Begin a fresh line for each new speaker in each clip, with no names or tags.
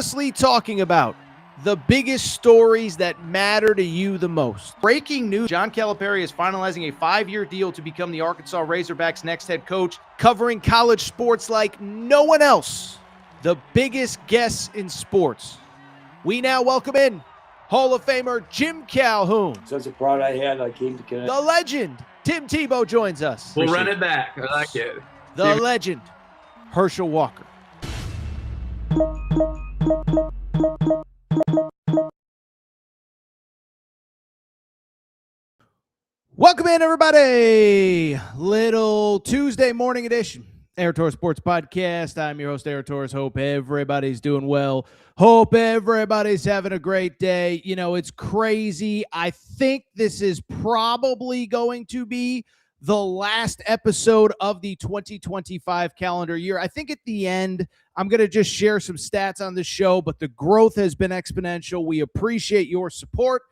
fearlessly talking about the biggest stories that matter to you the most. Breaking news, John Calipari is finalizing a 5-year deal to become the Arkansas Razorbacks' next head coach, covering college sports like no one else. The biggest guests in sports. We now welcome in Hall of Famer Jim Calhoun.
Such a pride I had, I came to connect.
The legend, Tim Tebow, joins us.
We'll run it back. I like it.
The legend, Herschel Walker. Welcome in, everybody. Little Tuesday morning edition, Air Torres Sports Podcast. I'm your host, Air Torres. Hope everybody's doing well. Hope everybody's having a great day. You know, it's crazy. I think this is probably going to be the last episode of the 2025 calendar year. I think at the end, I'm going to just share some stats on the show, but the growth has been exponential. We appreciate your support.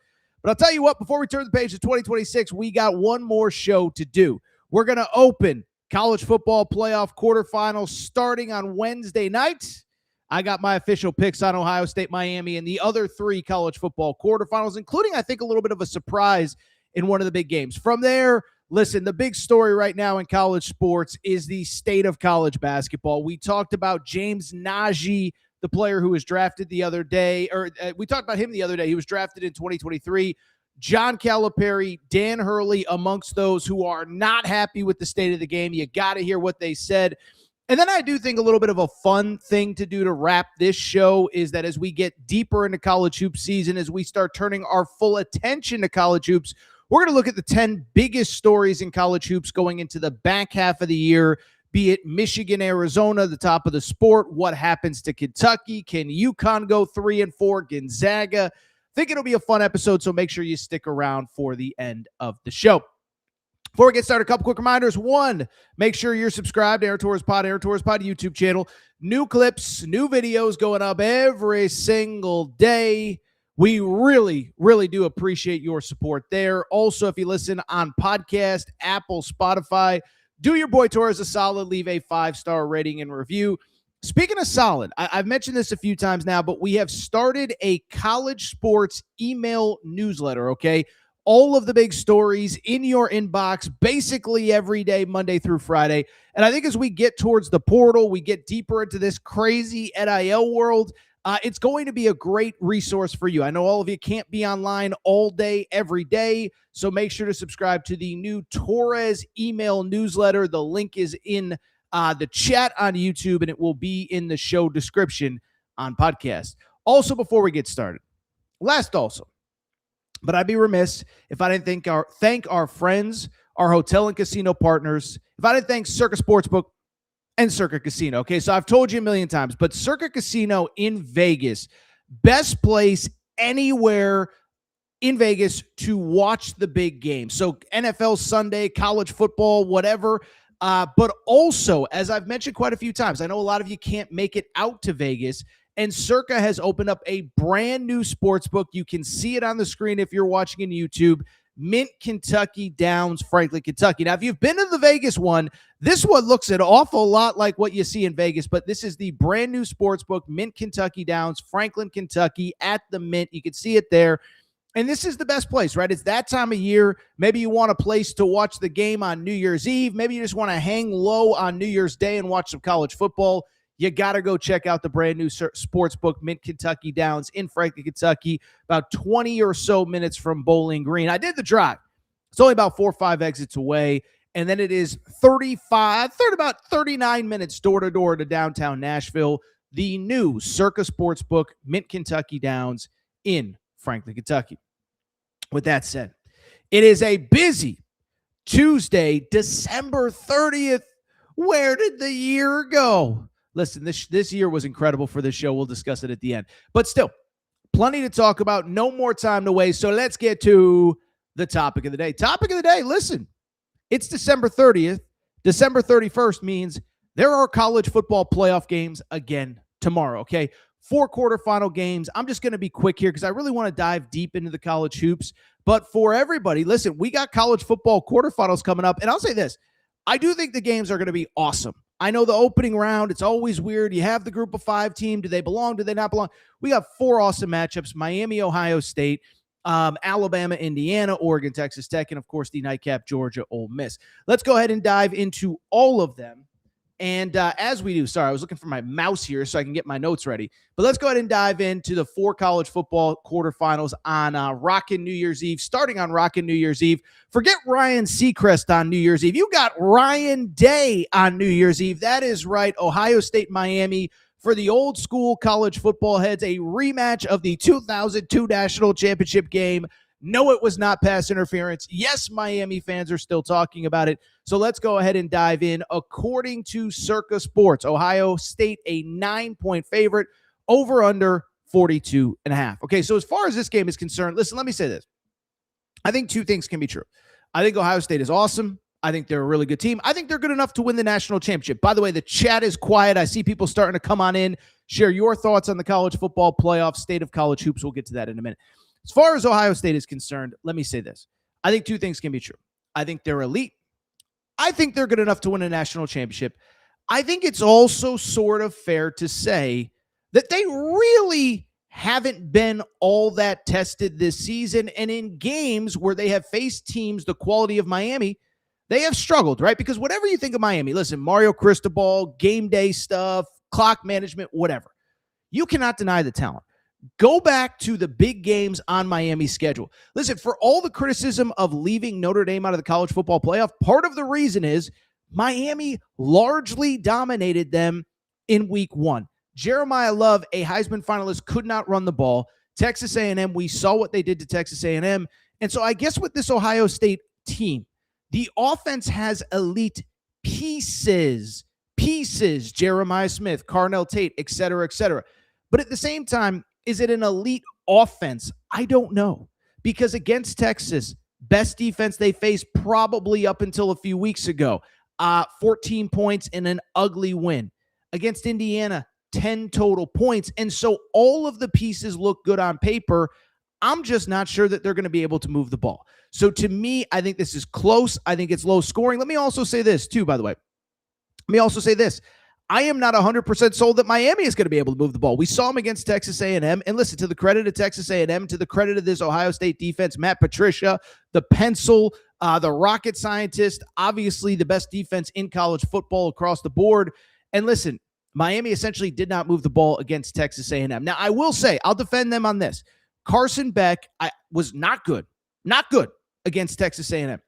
But I'll tell you what, before we turn the page to 2026, we got one more show to do. We're going to open college football playoff quarterfinals starting on Wednesday night. I got my official picks on Ohio State, Miami, and the other 3 college football quarterfinals, including, I think, a little bit of a surprise in one of the big games. From there, listen, the big story right now in college sports is the state of college basketball. We talked about James Najee, the player who was drafted the other day, we talked about him the other day. He was drafted in 2023. John Calipari, Dan Hurley, amongst those who are not happy with the state of the game. You got to hear what they said. And then I do think a little bit of a fun thing to do to wrap this show is that as we get deeper into college hoops season, as we start turning our full attention to college hoops, we're going to look at the 10 biggest stories in college hoops going into the back half of the year, be it Michigan, Arizona, the top of the sport. What happens to Kentucky? Can UConn go 3-4? Gonzaga? I think it'll be a fun episode, so make sure you stick around for the end of the show. Before we get started, a couple quick reminders. One, make sure you're subscribed to Air Torres Pod YouTube channel. New clips, new videos going up every single day. We really, really do appreciate your support there. Also, if you listen on podcast, Apple, Spotify, do your boy Torres a solid. Leave a 5-star rating and review. Speaking of solid, I've mentioned this a few times now, but we have started a college sports email newsletter, okay? All of the big stories in your inbox basically every day, Monday through Friday. And I think as we get towards the portal, we get deeper into this crazy NIL world, it's going to be a great resource for you. I know all of you can't be online all day, every day, so make sure to subscribe to the new Torres email newsletter. The link is in the chat on YouTube, and it will be in the show description on podcast. Also, before we get started, but I'd be remiss if I didn't thank our friends, our hotel and casino partners, if I didn't thank Circa Sportsbook and Circa Casino. Okay, so I've told you a million times, but Circa Casino in Vegas, best place anywhere in Vegas to watch the big game. So NFL Sunday, college football, whatever. But also, as I've mentioned quite a few times, I know a lot of you can't make it out to Vegas, and Circa has opened up a brand new sports book. You can see it on the screen if you're watching in YouTube. Mint Kentucky Downs, Franklin, Kentucky. Now, if you've been to the Vegas one, this one looks an awful lot like what you see in Vegas, but this is the brand new sports book, Mint Kentucky Downs, Franklin, Kentucky, at the Mint. You can see it there. And this is the best place, right? It's that time of year. Maybe you want a place to watch the game on New Year's Eve. Maybe you just want to hang low on New Year's Day and watch some college football. You got to go check out the brand new sports book, Mint Kentucky Downs in Franklin, Kentucky, about 20 or so minutes from Bowling Green. I did the drive. It's only about 4 or 5 exits away. And then it is about 39 minutes door-to-door to downtown Nashville. The new Circa Sportsbook, Mint Kentucky Downs in Franklin, Kentucky. With that said, it is a busy Tuesday, December 30th. Where did the year go? Listen, this year was incredible for this show. We'll discuss it at the end. But still, plenty to talk about. No more time to waste. So let's get to the topic of the day. Topic of the day, listen, it's December 30th. December 31st means there are college football playoff games again tomorrow, okay? 4 quarterfinal games. I'm just going to be quick here because I really want to dive deep into the college hoops. But for everybody, listen, we got college football quarterfinals coming up. And I'll say this. I do think the games are going to be awesome. I know the opening round, it's always weird. You have the group of 5 team. Do they belong? Do they not belong? We got 4 awesome matchups: Miami, Ohio State, Alabama, Indiana, Oregon, Texas Tech, and of course the nightcap, Georgia, Ole Miss. Let's go ahead and dive into all of them. And as we do, sorry, I was looking for my mouse here so I can get my notes ready. But let's go ahead and dive into the 4 college football quarterfinals on Rockin' New Year's Eve, starting on Rockin' New Year's Eve. Forget Ryan Seacrest on New Year's Eve. You got Ryan Day on New Year's Eve. That is right. Ohio State, Miami. For the old school college football heads, a rematch of the 2002 national championship game. No, it was not pass interference. Yes, Miami fans are still talking about it. So let's go ahead and dive in. According to Circa Sports, Ohio State a 9-point favorite, over under 42.5. Okay, so as far as this game is concerned, listen, let me say this. I think 2 things can be true. I think Ohio State is awesome. I think they're a really good team. I think they're good enough to win the national championship. By the way, the chat is quiet. I see people starting to come on in, share your thoughts on the college football playoff, state of college hoops. We'll get to that in a minute. As far as Ohio State is concerned, let me say this. I think 2 things can be true. I think they're elite. I think they're good enough to win a national championship. I think it's also sort of fair to say that they really haven't been all that tested this season. And in games where they have faced teams the quality of Miami, they have struggled, right? Because whatever you think of Miami, listen, Mario Cristobal, game day stuff, clock management, whatever, you cannot deny the talent. Go back to the big games on Miami's schedule. Listen, for all the criticism of leaving Notre Dame out of the college football playoff, part of the reason is Miami largely dominated them in week 1. Jeremiah Love, a Heisman finalist, could not run the ball. Texas A&M, we saw what they did to Texas A&M. And so I guess with this Ohio State team, the offense has elite pieces, Jeremiah Smith, Carnell Tate, et cetera, et cetera. But at the same time, is it an elite offense? I don't know. Because against Texas, best defense they faced probably up until a few weeks ago. 14 points in an ugly win. Against Indiana, 10 total points. And so all of the pieces look good on paper. I'm just not sure that they're going to be able to move the ball. So to me, I think this is close. I think it's low scoring. Let me also say this too, by the way. Let me also say this. I am not 100% sold that Miami is going to be able to move the ball. We saw them against Texas A&M. And listen, to the credit of Texas A&M, to the credit of this Ohio State defense, Matt Patricia, the pencil, the rocket scientist, obviously the best defense in college football across the board. And listen, Miami essentially did not move the ball against Texas A&M. Now, I will say, I'll defend them on this. Carson Beck was not good against Texas A&M.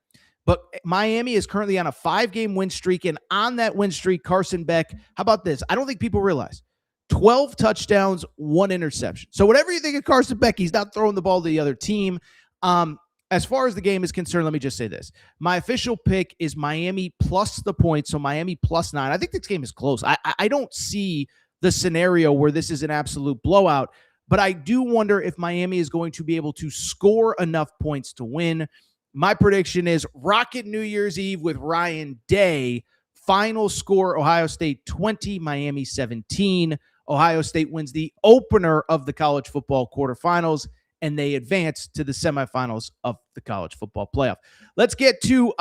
But Miami is currently on a 5-game win streak, and on that win streak, Carson Beck, how about this? I don't think people realize 12 touchdowns, 1 interception. So whatever you think of Carson Beck, he's not throwing the ball to the other team. As far as the game is concerned, let me just say this. My official pick is Miami plus the points, so Miami plus 9. I think this game is close. I don't see the scenario where this is an absolute blowout, but I do wonder if Miami is going to be able to score enough points to win. My prediction is Rocket New Year's Eve with Ryan Day. Final score, Ohio State 20, Miami 17. Ohio State wins the opener of the college football quarterfinals, and they advance to the semifinals of the college football playoff. Let's get to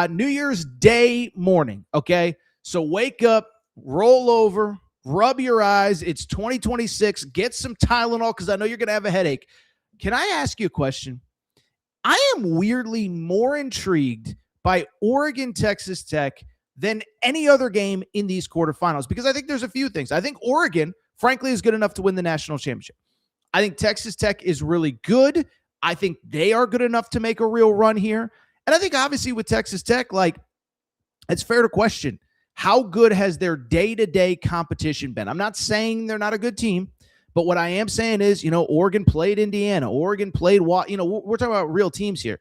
New Year's Day morning, okay? So wake up, roll over, rub your eyes. It's 2026. Get some Tylenol because I know you're going to have a headache. Can I ask you a question? I am weirdly more intrigued by Oregon, Texas Tech than any other game in these quarterfinals because I think there's a few things. I think Oregon, frankly, is good enough to win the national championship. I think Texas Tech is really good. I think they are good enough to make a real run here. And I think obviously with Texas Tech, like, it's fair to question how good has their day-to-day competition been. I'm not saying they're not a good team. But what I am saying is, Oregon played Indiana. Oregon played, we're talking about real teams here.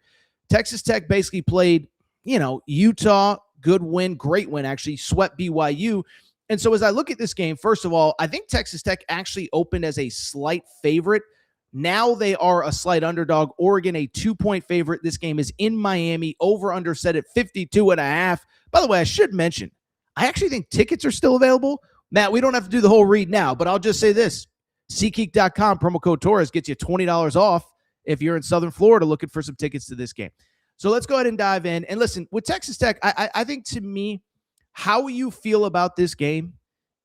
Texas Tech basically played, Utah, good win, great win, actually, swept BYU. And so as I look at this game, first of all, I think Texas Tech actually opened as a slight favorite. Now they are a slight underdog. Oregon, a 2-point favorite. This game is in Miami, over-under set at 52.5. By the way, I should mention, I actually think tickets are still available. Matt, we don't have to do the whole read now, but I'll just say this. SeatGeek.com, promo code Torres gets you $20 off if you're in Southern Florida looking for some tickets to this game. So let's go ahead and dive in. And listen, with Texas Tech, I think to me, how you feel about this game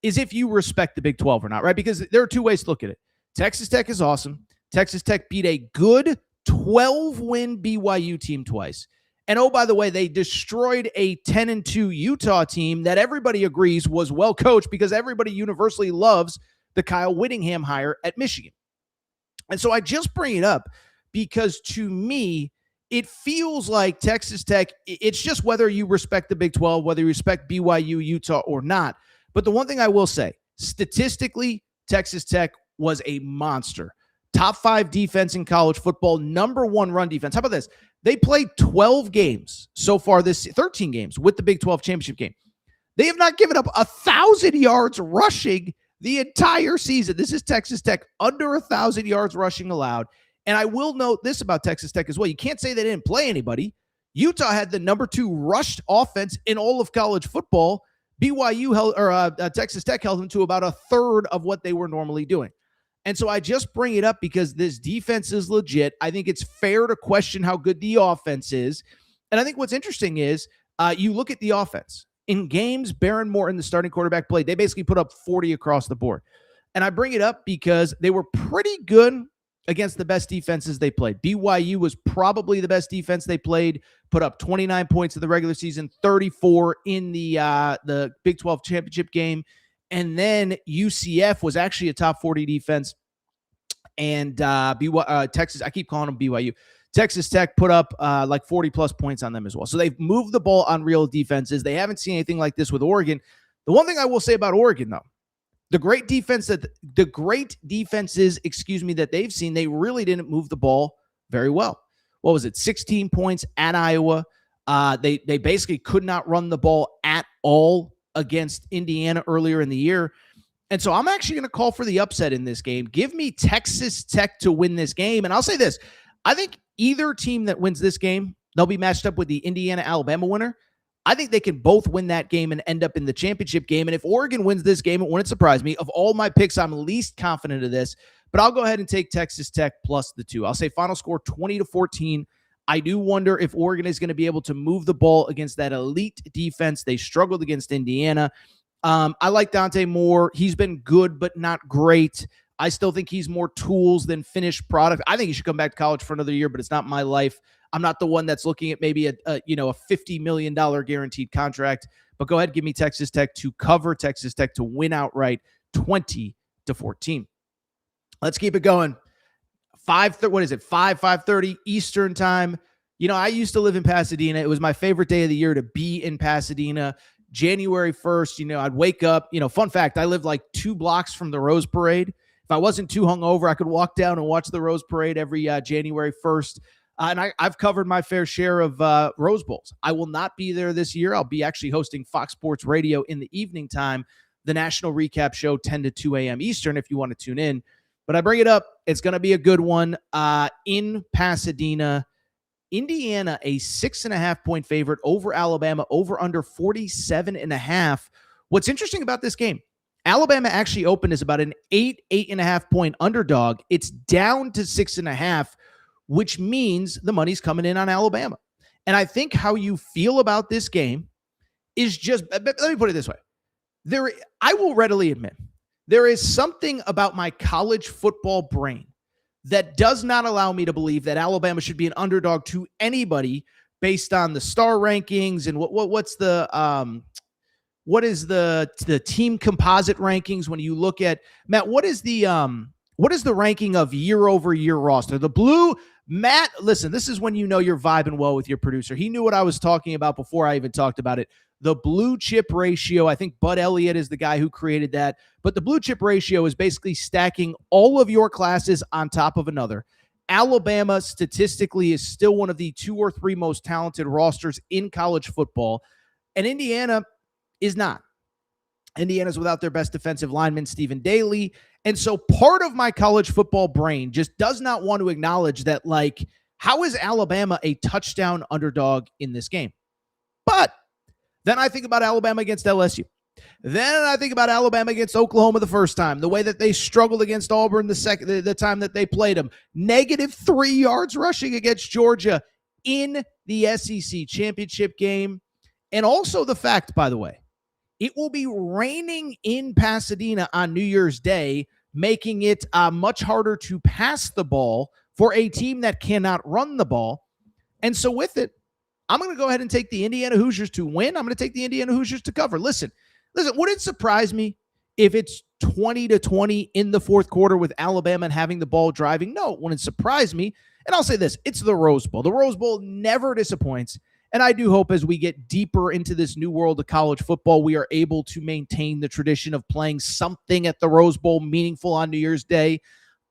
is if you respect the Big 12 or not, right? Because there are two ways to look at it. Texas Tech is awesome. Texas Tech beat a good 12-win BYU team twice. And oh, by the way, they destroyed a 10-2 Utah team that everybody agrees was well coached because everybody universally loves the Kyle Whittingham hire at Michigan. And so I just bring it up because to me, it feels like Texas Tech, it's just whether you respect the Big 12, whether you respect BYU, Utah, or not. But the one thing I will say, statistically, Texas Tech was a monster. Top 5 defense in college football, number 1 run defense. How about this? They played 12 games so far 13 games with the Big 12 championship game. They have not given up 1,000 yards rushing the entire season. This is Texas Tech, under 1,000 yards rushing allowed. And I will note this about Texas Tech as well. You can't say they didn't play anybody. Utah had the number 2 rushed offense in all of college football. Texas Tech held them to about a third of what they were normally doing. And so I just bring it up because this defense is legit. I think it's fair to question how good the offense is. And I think what's interesting is you look at the offense. In games, Barron Morton, the starting quarterback, played. They basically put up 40 across the board. And I bring it up because they were pretty good against the best defenses they played. BYU was probably the best defense they played, put up 29 points in the regular season, 34 in the Big 12 championship game. And then UCF was actually a top 40 defense. And Texas, I keep calling them BYU. Texas Tech put up like 40-plus points on them as well. So they've moved the ball on real defenses. They haven't seen anything like this with Oregon. The one thing I will say about Oregon, though, the great defenses that they've seen, they really didn't move the ball very well. What was it? 16 points at Iowa. They basically could not run the ball at all against Indiana earlier in the year. And so I'm actually going to call for the upset in this game. Give me Texas Tech to win this game. And I'll say this. I think either team that wins this game, they'll be matched up with the Indiana-Alabama winner. I think they can both win that game and end up in the championship game. And if Oregon wins this game, it wouldn't surprise me. Of all my picks, I'm least confident of this. But I'll go ahead and take Texas Tech plus the 2. I'll say final score 20-14. I do wonder if Oregon is going to be able to move the ball against that elite defense. They struggled against Indiana. I like Dante Moore. He's been good, but not great. I still think he's more tools than finished product. I think he should come back to college for another year, but it's not my life. I'm not the one that's looking at maybe a $50 million guaranteed contract. But go ahead, give me Texas Tech to cover, Texas Tech to win outright, 20-14. Let's keep it going. 5:30 Eastern time. I used to live in Pasadena. It was my favorite day of the year to be in Pasadena. January 1st, I'd wake up. Fun fact, I lived like 2 blocks from the Rose Parade. If I wasn't too hungover, I could walk down and watch the Rose Parade every January 1st. And I've covered my fair share of Rose Bowls. I will not be there this year. I'll be actually hosting Fox Sports Radio in the evening time, the national recap show, 10 to 2 a.m. Eastern, if you want to tune in. But I bring it up. It's going to be a good one in Pasadena. Indiana, a 6.5-point favorite over Alabama, over under 47.5. What's interesting about this game, Alabama actually opened as about an 8.5-point underdog. It's down to 6.5, which means the money's coming in on Alabama. And I think how you feel about this game is just, let me put it this way. I will readily admit, there is something about my college football brain that does not allow me to believe that Alabama should be an underdog to anybody based on the star rankings and what is the team composite rankings when you look at, Matt, what is the ranking of year over year roster? The blue, Matt, listen, this is when you're vibing well with your producer. He knew what I was talking about before I even talked about it. The blue chip ratio, I think Bud Elliott is the guy who created that. But the blue chip ratio is basically stacking all of your classes on top of another. Alabama statistically is still one of the 2 or 3 most talented rosters in college football. And Indiana is not. Indiana's without their best defensive lineman, Stephen Daly. And so part of my college football brain just does not want to acknowledge that, how is Alabama a touchdown underdog in this game? But then I think about Alabama against LSU. Then I think about Alabama against Oklahoma the first time, the way that they struggled against Auburn the time that they played them. -3 yards rushing against Georgia in the SEC championship game. And also the fact, by the way, It will be raining in Pasadena on New Year's Day, making it much harder to pass the ball for a team that cannot run the ball. And so with it, I'm going to go ahead and take the Indiana Hoosiers to win. I'm going to take the Indiana Hoosiers to cover. Listen, would it surprise me if it's 20-20 in the fourth quarter with Alabama and having the ball driving? No, it wouldn't surprise me. And I'll say this, it's the Rose Bowl. The Rose Bowl never disappoints. And I do hope as we get deeper into this new world of college football, we are able to maintain the tradition of playing something at the Rose Bowl meaningful on New Year's Day.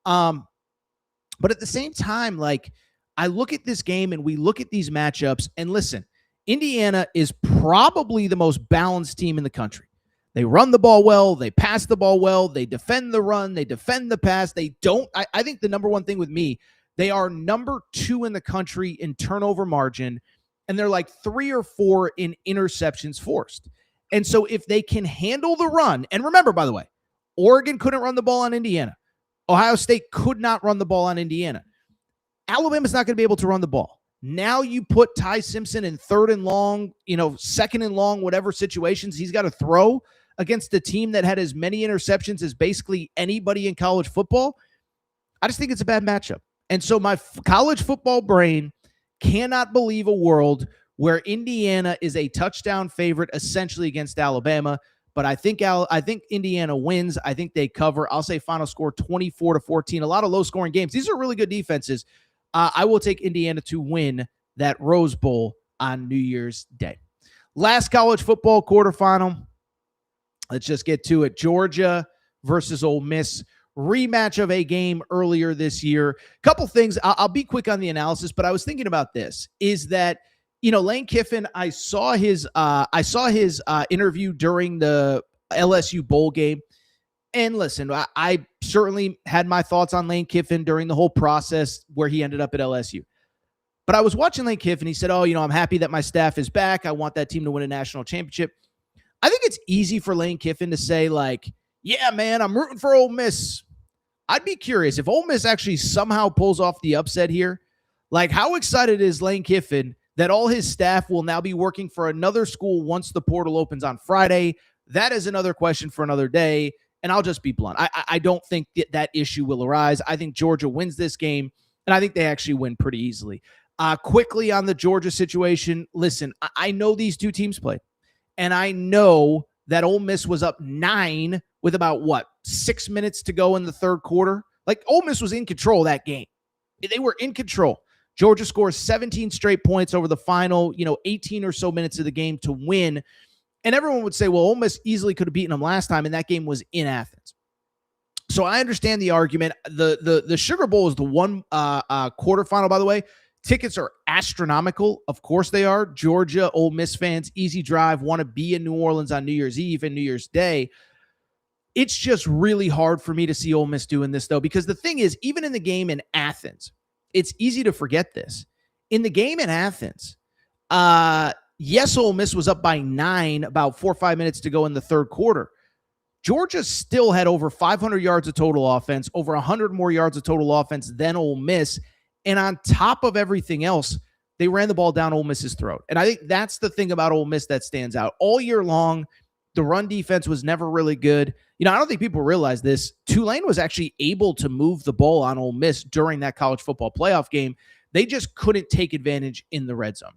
But at the same time, like, I look at this game and we look at these matchups, and listen, Indiana is probably the most balanced team in the country. They run the ball well. They pass the ball well. They defend the run. They defend the pass. They don't. I think the number one thing with me, they are number 2 in the country in turnover margin, and they're like 3 or 4 in interceptions forced. And so if they can handle the run, and remember, by the way, Oregon couldn't run the ball on Indiana. Ohio State could not run the ball on Indiana. Alabama's not going to be able to run the ball. Now you put Ty Simpson in 3rd and long, 2nd and long, whatever situations he's got to throw against a team that had as many interceptions as basically anybody in college football. I just think it's a bad matchup. And so my college football brain cannot believe a world where Indiana is a touchdown favorite essentially against Alabama. But I think Indiana wins. I think they cover. I'll say final score 24-14. A lot of low-scoring games. These are really good defenses. I will take Indiana to win that Rose Bowl on New Year's Day. Last college football quarterfinal. Let's just get to it. Georgia versus Ole Miss. Rematch of a game earlier this year. Couple things. I'll be quick on the analysis, but I was thinking about this. Is that, Lane Kiffin, I saw his interview during the LSU bowl game. And listen, I certainly had my thoughts on Lane Kiffin during the whole process where he ended up at LSU. But I was watching Lane Kiffin. He said, I'm happy that my staff is back. I want that team to win a national championship. I think it's easy for Lane Kiffin to say, like, yeah, man, I'm rooting for Ole Miss. I'd be curious if Ole Miss actually somehow pulls off the upset here. Like, how excited is Lane Kiffin that all his staff will now be working for another school once the portal opens on Friday? That is another question for another day. And I'll just be blunt. I don't think that issue will arise. I think Georgia wins this game, and I think they actually win pretty easily. Quickly on the Georgia situation, listen, I know these two teams played, and I know that Ole Miss was up 9 with about, 6 minutes to go in the third quarter? Like, Ole Miss was in control of that game. They were in control. Georgia scores 17 straight points over the final, 18 or so minutes of the game to win. And everyone would say, well, Ole Miss easily could have beaten them last time, and that game was in Athens. So I understand the argument. The Sugar Bowl is the one quarterfinal, by the way. Tickets are astronomical. Of course they are. Georgia, Ole Miss fans, easy drive, want to be in New Orleans on New Year's Eve and New Year's Day. It's just really hard for me to see Ole Miss doing this, though, because the thing is, even in the game in Athens, it's easy to forget this. In the game in Athens, yes, Ole Miss was up by 9, about 4 or 5 minutes to go in the third quarter. Georgia still had over 500 yards of total offense, over 100 more yards of total offense than Ole Miss. And on top of everything else, they ran the ball down Ole Miss's throat. And I think that's the thing about Ole Miss that stands out. All year long, the run defense was never really good. I don't think people realize this. Tulane was actually able to move the ball on Ole Miss during that college football playoff game. They just couldn't take advantage in the red zone.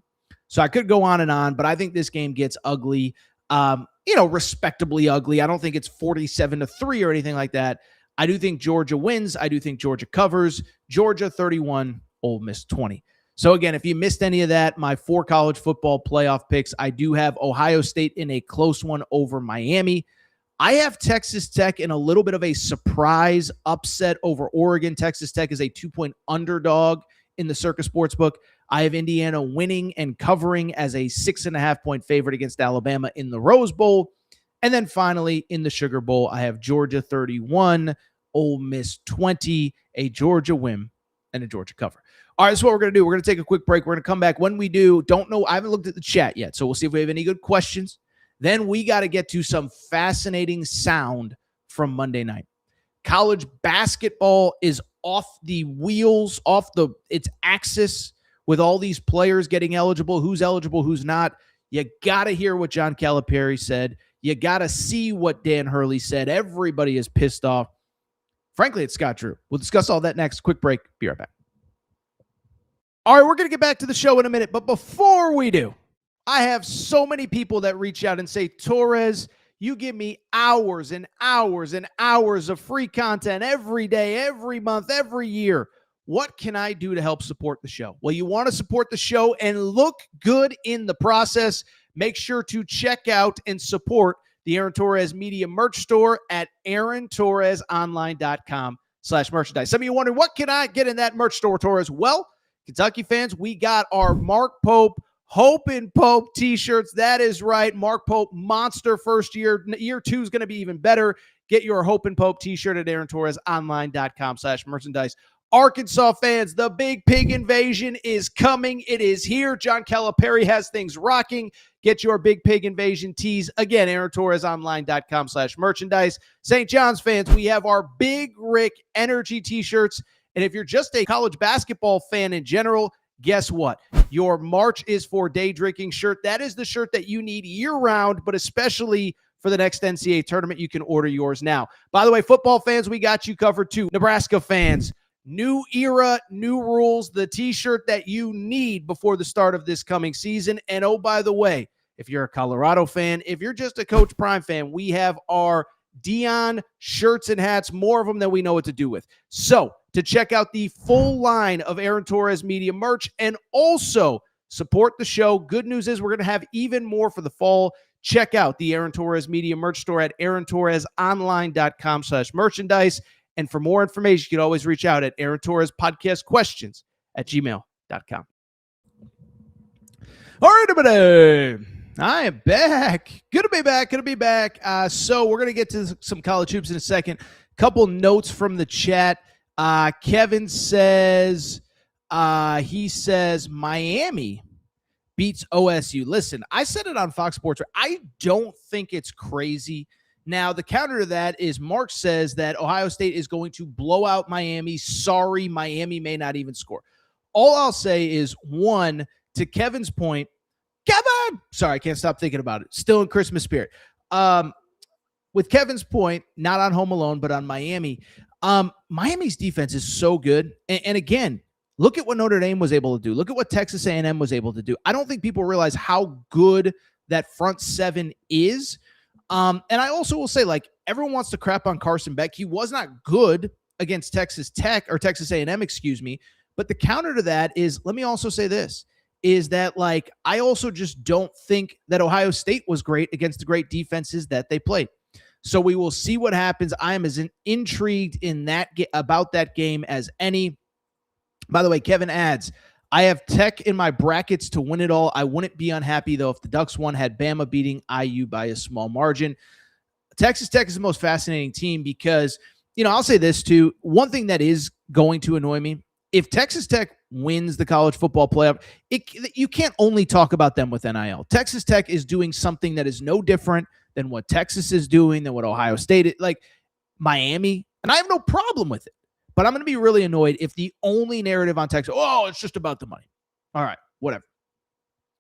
So I could go on and on, but I think this game gets ugly, respectably ugly. I don't think it's 47-3 or anything like that. I do think Georgia wins. I do think Georgia covers. Georgia 31, Ole Miss 20. So again, if you missed any of that, my 4 college football playoff picks, I do have Ohio State in a close one over Miami. I have Texas Tech in a little bit of a surprise upset over Oregon. Texas Tech is a 2-point underdog in the Circa Sportsbook. I have Indiana winning and covering as a 6.5-point favorite against Alabama in the Rose Bowl. And then finally, in the Sugar Bowl, I have Georgia 31, Ole Miss 20, a Georgia win and a Georgia cover. All right, that's what we're going to do. We're going to take a quick break. We're going to come back. When we do, don't know, I haven't looked at the chat yet, so we'll see if we have any good questions. Then we got to get to some fascinating sound from Monday night. College basketball is off the wheels, off its axis with all these players getting eligible, who's not. You got to hear what John Calipari said. You got to see what Dan Hurley said. Everybody is pissed off. Frankly, it's Scott Drew. We'll discuss all that next. Quick break. Be right back. All right, we're going to get back to the show in a minute. But before we do, I have so many people that reach out and say, Torres, you give me hours and hours and hours of free content every day, every month, every year. What can I do to help support the show? Well, you want to support the show and look good in the process. Make sure to check out and support the Aaron Torres Media merch store at aarontorresonline.com/merchandise. Some of you wondering, what can I get in that merch store, Torres? Well, Kentucky fans, we got our Mark Pope Hope and Pope t-shirts. That is right. Mark Pope, monster first year. Year 2 is going to be even better. Get your Hope and Pope t-shirt at aarontorresonline.com/merchandise. Arkansas fans, the Big Pig Invasion is coming. It is here. John Calipari has things rocking. Get your Big Pig Invasion tees. Again, aarontorresonline.com/merchandise. St. John's fans, we have our Big Rick Energy t-shirts. And if you're just a college basketball fan in general, guess what? Your March is for Day Drinking shirt. That is the shirt that you need year-round, but especially for the next NCAA tournament. You can order yours now. By the way, football fans, we got you covered too. Nebraska fans, new era, new rules, the t-shirt that you need before the start of this coming season. And oh, by the way, if you're a Colorado fan, if you're just a Coach Prime fan, we have our Dion shirts and hats, more of them than we know what to do with. So to check out the full line of Aaron Torres Media merch and also support the show, good news is we're going to have even more for the fall. Check out the Aaron Torres Media merch store at aarontorresonline.com/merchandise. And for more information, you can always reach out at Aaron Torres Podcast Questions at gmail.com. All right, everybody. I am back. Good to be back. So we're going to get to some college hoops in a second. Couple notes from the chat. Kevin says, Miami beats OSU. Listen, I said it on Fox Sports. I don't think it's crazy. Now, the counter to that is Mark says that Ohio State is going to blow out Miami. Sorry, Miami may not even score. All I'll say is, one, to Kevin's point, Kevin! Sorry, I can't stop thinking about it. Still in Christmas spirit. With Kevin's point, not on Home Alone, but on Miami, Miami's defense is so good. And again, look at what Notre Dame was able to do. Look at what Texas A&M was able to do. I don't think people realize how good that front seven is. And I also will say, like, everyone wants to crap on Carson Beck. He was not good against Texas Tech or Texas A&M, excuse me. But the counter to that is, let me also say this, is that, like, I also just don't think that Ohio State was great against the great defenses that they played. So we will see what happens. I am as intrigued in that about that game as any. By the way, Kevin adds, I have Tech in my brackets to win it all. I wouldn't be unhappy, though, if the Ducks won, had Bama beating IU by a small margin. Texas Tech is the most fascinating team because, you know, I'll say this too. One thing that is going to annoy me, if Texas Tech wins the college football playoff, you can't only talk about them with NIL. Texas Tech is doing something that is no different than what Texas is doing, than what Ohio State is, like Miami. And I have no problem with it. But I'm going to be really annoyed if the only narrative on Texas, oh, it's just about the money. All right, whatever.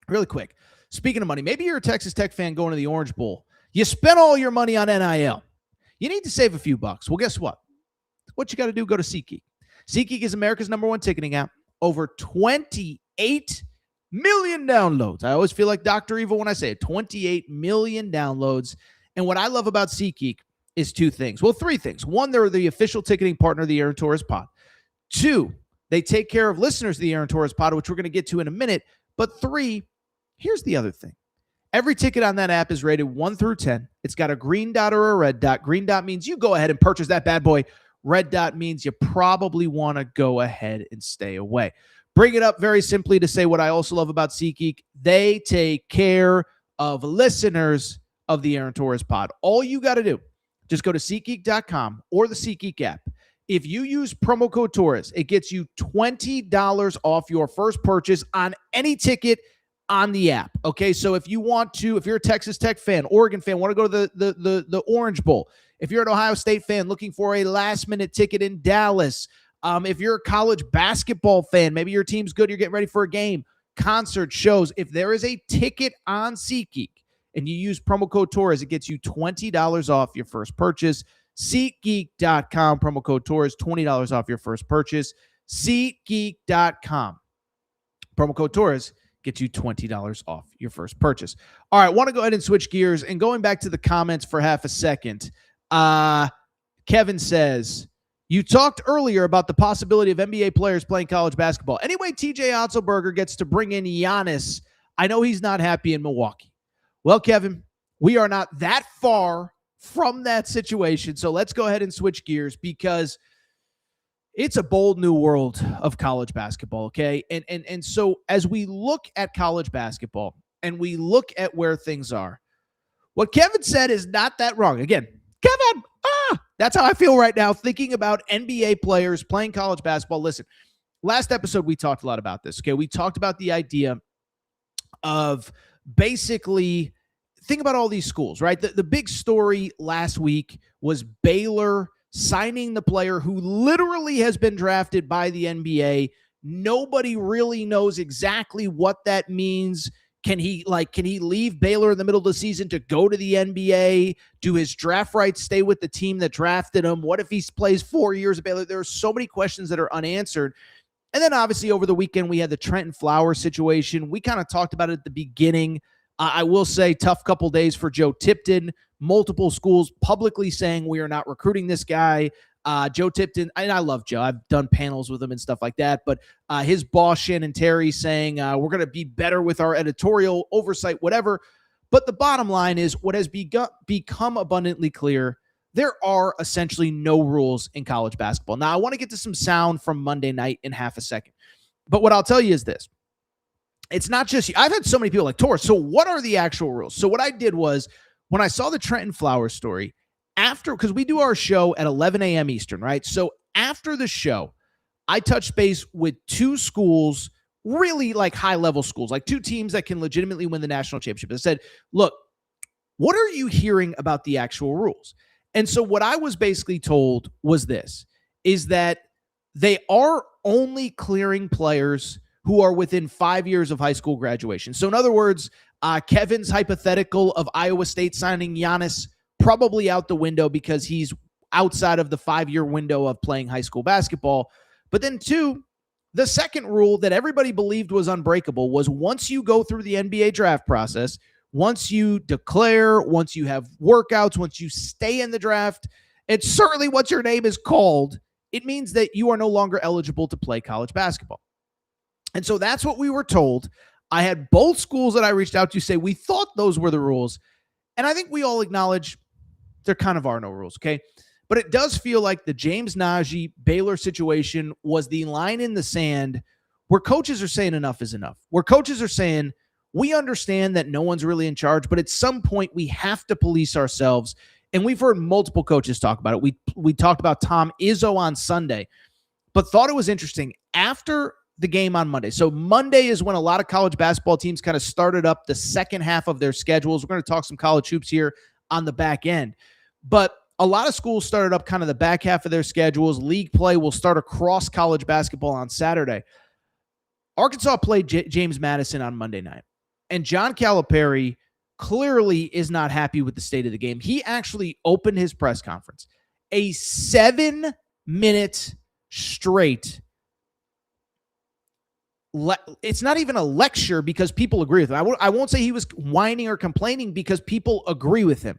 Really quick. Speaking of money, maybe you're a Texas Tech fan going to the Orange Bowl. You spent all your money on NIL. You need to save a few bucks. Well, guess what? What you got to do, go to SeatGeek. SeatGeek is America's #1 ticketing app. Over 28 million downloads. I always feel like Dr. Evil when I say it. 28 million downloads. And what I love about SeatGeek is two things. Well, three things. One, they're the official ticketing partner of the Aaron Torres Pod. Two, they take care of listeners of the Aaron Torres Pod, which we're going to get to in a minute. But three, here's the other thing. Every ticket on that app is rated 1 through 10. It's got a green dot or a red dot. Green dot means you go ahead and purchase that bad boy. Red dot means you probably want to go ahead and stay away. Bring it up very simply to say what I also love about SeatGeek. They take care of listeners of the Aaron Torres Pod. All you got to do, just go to SeatGeek.com or the SeatGeek app. If you use promo code Torres, it gets you $20 off your first purchase on any ticket on the app. Okay, so if you want to, if you're a Texas Tech fan, Oregon fan, want to go to the Orange Bowl, if you're an Ohio State fan looking for a last-minute ticket in Dallas, if you're a college basketball fan, maybe your team's good, you're getting ready for a game, concert, shows, if there is a ticket on SeatGeek, and you use promo code Torres, it gets you $20 off your first purchase. SeatGeek.com, promo code Torres, $20 off your first purchase. SeatGeek.com, promo code Torres, gets you $20 off your first purchase. All right, want to go ahead and switch gears, and going back to the comments for half a second, Kevin says, you talked earlier about the possibility of NBA players playing college basketball. Anyway, TJ Otzelberger gets to bring in Giannis. I know he's not happy in Milwaukee. Well, Kevin, we are not that far from that situation, so let's go ahead and switch gears because it's a bold new world of college basketball, okay? And so as we look at college basketball and we look at where things are, what Kevin said is not that wrong. Again, Kevin, that's how I feel right now thinking about NBA players playing college basketball. Listen, last episode we talked a lot about this, okay? We talked about the idea of basically think about all these schools, right? The big story last week was Baylor signing the player who literally has been drafted by the NBA. Nobody really knows exactly what that means. Can he leave Baylor in the middle of the season to go to the NBA? Do his draft rights stay with the team that drafted him? What if he plays 4 years at Baylor? There are so many questions that are unanswered. And then obviously over the weekend, we had the Trenton Flowers situation. We kind of talked about it at the beginning. I will say tough couple days for Joe Tipton. Multiple schools publicly saying we are not recruiting this guy. Joe Tipton, and I love Joe. I've done panels with him and stuff like that. But his boss, Shannon Terry, saying we're going to be better with our editorial oversight, whatever. But the bottom line is what has become abundantly clear, there are essentially no rules in college basketball. Now, I want to get to some sound from Monday night in half a second. But what I'll tell you is this. It's not just you. I've had so many people like, Torres, so what are the actual rules? So what I did was when I saw the Trenton Flowers story, because we do our show at 11 a.m. Eastern, right? So after the show, I touched base with two schools, really like high-level schools, like two teams that can legitimately win the national championship. I said, look, what are you hearing about the actual rules? And so what I was basically told was this, is that they are only clearing players who are within 5 years of high school graduation. So in other words, Kevin's hypothetical of Iowa State signing Giannis probably out the window because he's outside of the 5-year window of playing high school basketball. But then two, the second rule that everybody believed was unbreakable was once you go through the NBA draft process, once you declare, once you have workouts, once you stay in the draft, and certainly once your name is called, it means that you are no longer eligible to play college basketball. And so that's what we were told. I had both schools that I reached out to say we thought those were the rules. And I think we all acknowledge there kind of are no rules, okay? But it does feel like the James Najee Baylor situation was the line in the sand where coaches are saying enough is enough, where coaches are saying we understand that no one's really in charge, but at some point we have to police ourselves. And we've heard multiple coaches talk about it. We talked about Tom Izzo on Sunday, but thought it was interesting after the game on Monday. So Monday is when a lot of college basketball teams kind of started up the second half of their schedules. We're going to talk some college hoops here on the back end. But a lot of schools started up kind of the back half of their schedules. League play will start across college basketball on Saturday. Arkansas played James Madison on Monday night. And John Calipari clearly is not happy with the state of the game. He actually opened his press conference. A 7-minute straight. It's not even a lecture because people agree with him. I won't say he was whining or complaining because people agree with him.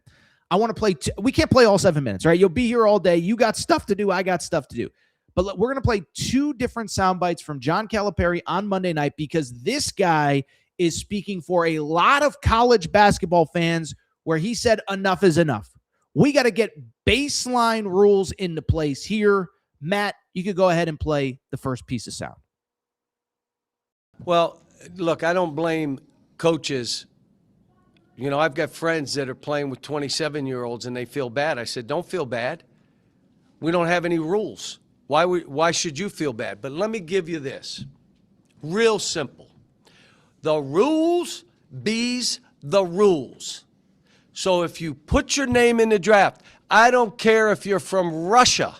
I want to play. We can't play all 7 minutes, right? You'll be here all day. You got stuff to do. I got stuff to do. But we're going to play two different sound bites from John Calipari on Monday night because this guy is speaking for a lot of college basketball fans where he said enough is enough. We got to get baseline rules into place here. Matt, you could go ahead and play the first piece of sound.
Well, look, I don't blame coaches. You know, I've got friends that are playing with 27-year-olds and they feel bad. I said, don't feel bad. We don't have any rules. Why should you feel bad? But let me give you this. Real simple. The rules be's the rules. So if you put your name in the draft, I don't care if you're from Russia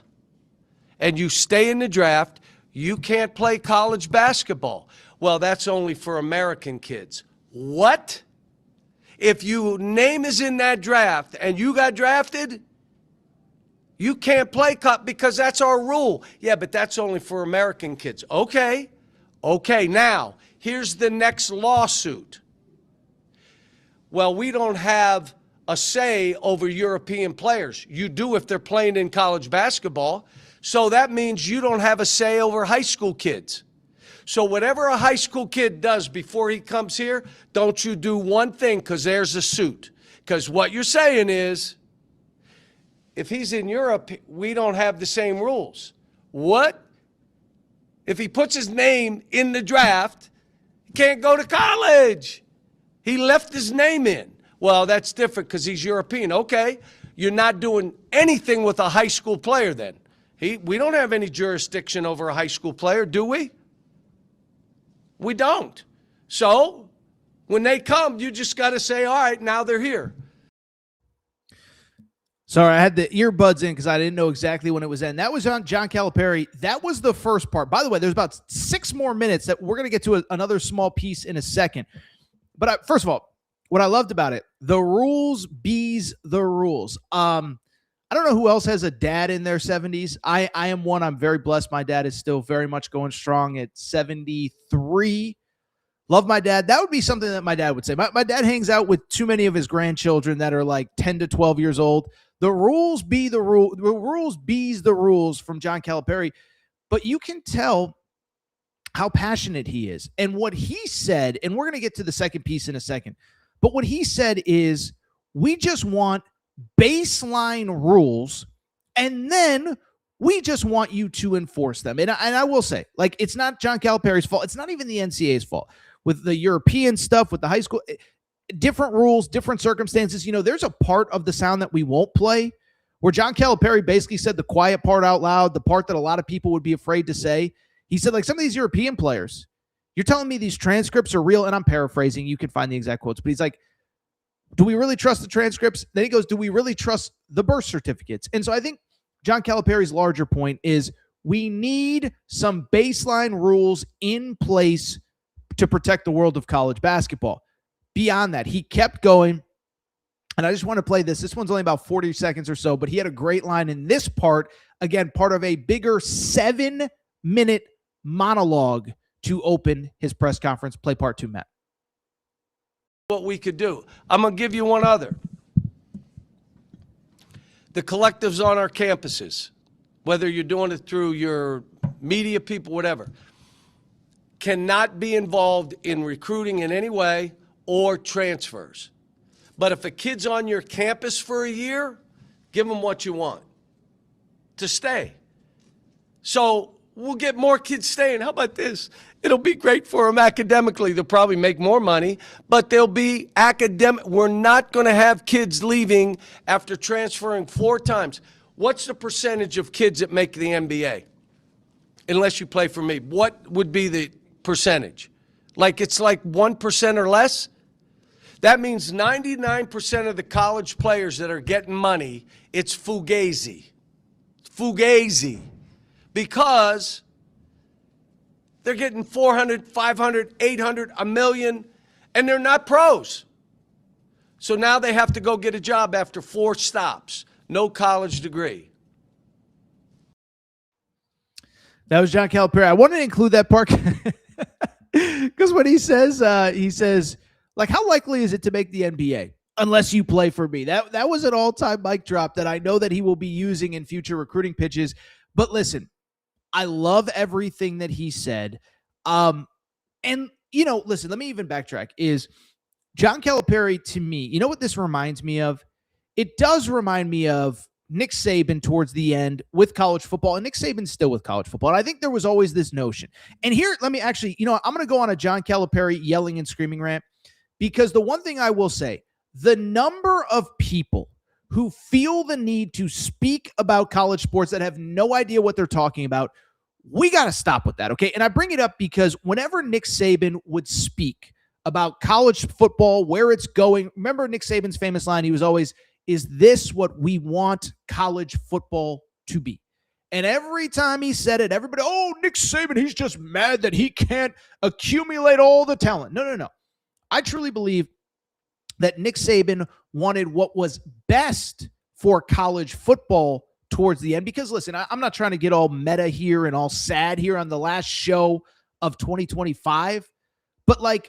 and you stay in the draft, you can't play college basketball. Well, that's only for American kids. What? If your name is in that draft and you got drafted, you can't play cup because that's our rule. Yeah, but that's only for American kids. Okay. Now, here's the next lawsuit. Well, we don't have a say over European players. You do if they're playing in college basketball. So that means you don't have a say over high school kids. So whatever a high school kid does before he comes here, don't you do one thing because there's a suit. Because what you're saying is, if he's in Europe, we don't have the same rules. What? If he puts his name in the draft, he can't go to college. He left his name in. Well, that's different because he's European. Okay, you're not doing anything with a high school player then. We don't have any jurisdiction over a high school player, do we? We don't. So when they come, you just got to say, all right, now they're here.
Sorry, I had the earbuds in because I didn't know exactly when it was in. That was on John Calipari. That was the first part. By the way, there's about 6 more minutes that we're going to get to another small piece in a second. But first of all, what I loved about it, the rules bees the rules. I don't know who else has a dad in their 70s. I am one. I'm very blessed. My dad is still very much going strong at 73. Love my dad. That would be something that my dad would say. My dad hangs out with too many of his grandchildren that are like 10 to 12 years old. The rules be the rule. The rules bees the rules from John Calipari. But you can tell how passionate he is. And what he said, and we're going to get to the second piece in a second, but what he said is, we just want baseline rules, and then we just want you to enforce them. And I will say, like, it's not John Calipari's fault. It's not even the NCAA's fault. With the European stuff, with the high school, different rules, different circumstances. You know, there's a part of the sound that we won't play where John Calipari basically said the quiet part out loud, the part that a lot of people would be afraid to say. He said, like, some of these European players, you're telling me these transcripts are real, and I'm paraphrasing. You can find the exact quotes, but he's like, do we really trust the transcripts? Then he goes, do we really trust the birth certificates? And so I think John Calipari's larger point is we need some baseline rules in place to protect the world of college basketball. Beyond that, he kept going, and I just want to play this. This one's only about 40 seconds or so, but he had a great line in this part, again, part of a bigger 7-minute monologue to open his press conference. Play part 2, Matt.
What we could do. I'm going to give you one other. The collectives on our campuses, whether you're doing it through your media people, whatever, cannot be involved in recruiting in any way or transfers. But if a kid's on your campus for a year, give them what you want to stay. So we'll get more kids staying. How about this? It'll be great for them academically. They'll probably make more money, but they'll be academic. We're not going to have kids leaving after transferring 4 times. What's the percentage of kids that make the NBA? Unless you play for me. What would be the percentage? Like, it's like 1% or less? That means 99% of the college players that are getting money, it's fugazi. Fugazi. Because they're getting 400, 500, 800, a million, and they're not pros. So now they have to go get a job after 4 stops. No college degree.
That was John Calipari. I wanted to include that part because when he says, like, how likely is it to make the NBA unless you play for me? That was an all-time mic drop that I know that he will be using in future recruiting pitches. But listen, I love everything that he said. And, you know, listen, let me even backtrack. Is John Calipari, to me, you know what this reminds me of? It does remind me of Nick Saban towards the end with college football, and Nick Saban's still with college football. And I think there was always this notion. And here, let me actually, you know, I'm going to go on a John Calipari yelling and screaming rant, because the one thing I will say, the number of people who feel the need to speak about college sports that have no idea what they're talking about, we got to stop with that, okay? And I bring it up because whenever Nick Saban would speak about college football, where it's going, remember Nick Saban's famous line, he was always, is this what we want college football to be? And every time he said it, everybody, oh, Nick Saban, he's just mad that he can't accumulate all the talent. No. I truly believe that Nick Saban wanted what was best for college football towards the end. Because listen, I'm not trying to get all meta here and all sad here on the last show of 2025, but like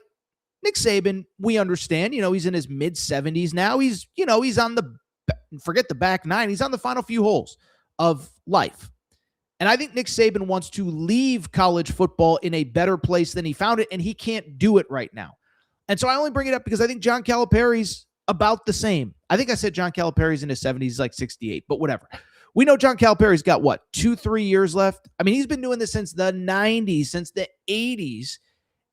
Nick Saban, we understand, he's in his mid 70s now. He's on forget the back nine. He's on the final few holes of life. And I think Nick Saban wants to leave college football in a better place than he found it, and he can't do it right now. And so I only bring it up because I think John Calipari's about the same. I think I said John Calipari's in his 70s, he's like 68, but whatever. We know John Calipari's got, 2-3 years left? I mean, he's been doing this since the 90s, since the 80s.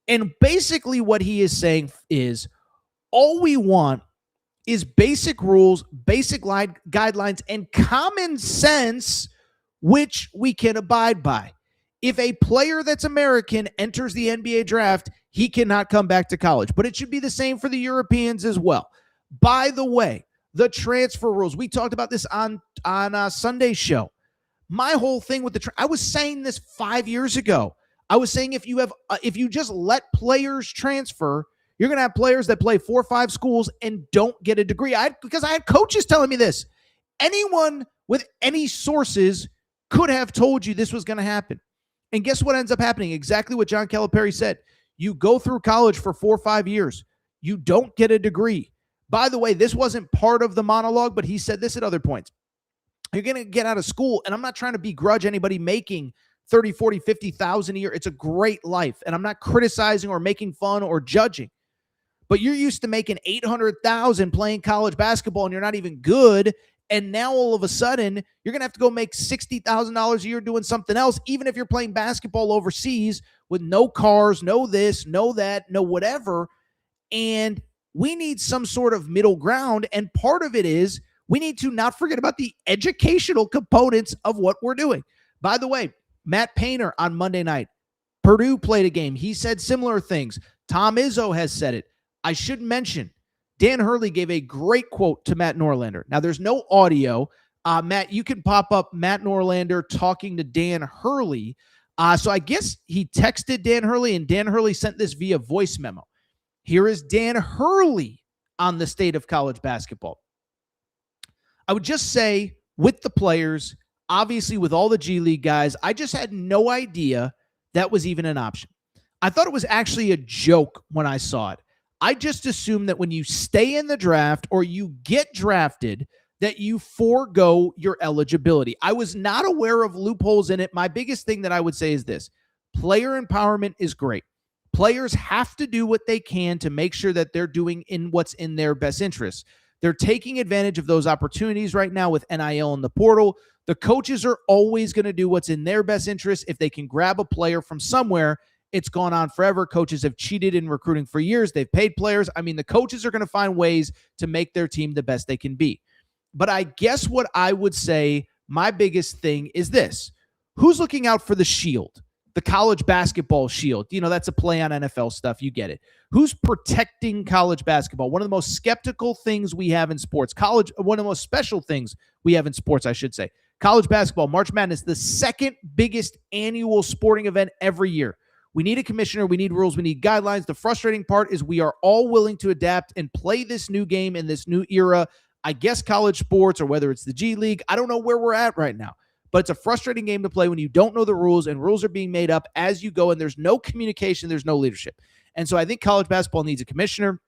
And basically what he is saying is all we want is basic rules, basic guidelines, and common sense, which we can abide by. If a player that's American enters the NBA draft, he cannot come back to college. But it should be the same for the Europeans as well. By the way, the transfer rules, we talked about this on Sunday's show. My whole thing with I was saying this 5 years ago. I was saying if you just let players transfer, you're going to have players that play 4 or 5 schools and don't get a degree. Because I had coaches telling me this. Anyone with any sources could have told you this was going to happen. And guess what ends up happening? Exactly what John Calipari said. You go through college for 4 or 5 years. You don't get a degree. By the way, this wasn't part of the monologue, but he said this at other points. You're going to get out of school, and I'm not trying to begrudge anybody making 30, 40, 50,000 a year. It's a great life, and I'm not criticizing or making fun or judging. But you're used to making 800,000 playing college basketball, and you're not even good. And now all of a sudden, you're going to have to go make $60,000 a year doing something else, even if you're playing basketball overseas with no cars, no this, no that, no whatever. And we need some sort of middle ground. And part of it is we need to not forget about the educational components of what we're doing. By the way, Matt Painter on Monday night, Purdue played a game. He said similar things. Tom Izzo has said it. I should mention, Dan Hurley gave a great quote to Matt Norlander. Now, there's no audio. Matt, you can pop up Matt Norlander talking to Dan Hurley. So I guess he texted Dan Hurley, and Dan Hurley sent this via voice memo. Here is Dan Hurley on the state of college basketball. I would just say with the players, obviously with all the G League guys, I just had no idea that was even an option. I thought it was actually a joke when I saw it. I just assumed that when you stay in the draft or you get drafted, that you forego your eligibility. I was not aware of loopholes in it. My biggest thing that I would say is this. Player empowerment is great. Players have to do what they can to make sure that they're doing in what's in their best interest. They're taking advantage of those opportunities right now with NIL and the portal. The coaches are always going to do what's in their best interest. If they can grab a player from somewhere, it's gone on forever. Coaches have cheated in recruiting for years. They've paid players. I mean, the coaches are going to find ways to make their team the best they can be. But I guess what I would say my biggest thing is this. Who's looking out for the shield? The college basketball shield. That's a play on NFL stuff. You get it. Who's protecting college basketball? One of the most skeptical things we have in sports. One of the most special things we have in sports, I should say. College basketball, March Madness, the second biggest annual sporting event every year. We need a commissioner. We need rules. We need guidelines. The frustrating part is we are all willing to adapt and play this new game in this new era. I guess college sports, or whether it's the G League, I don't know where we're at right now. But it's a frustrating game to play when you don't know the rules, and rules are being made up as you go, and there's no communication, there's no leadership. And so I think college basketball needs a commissioner,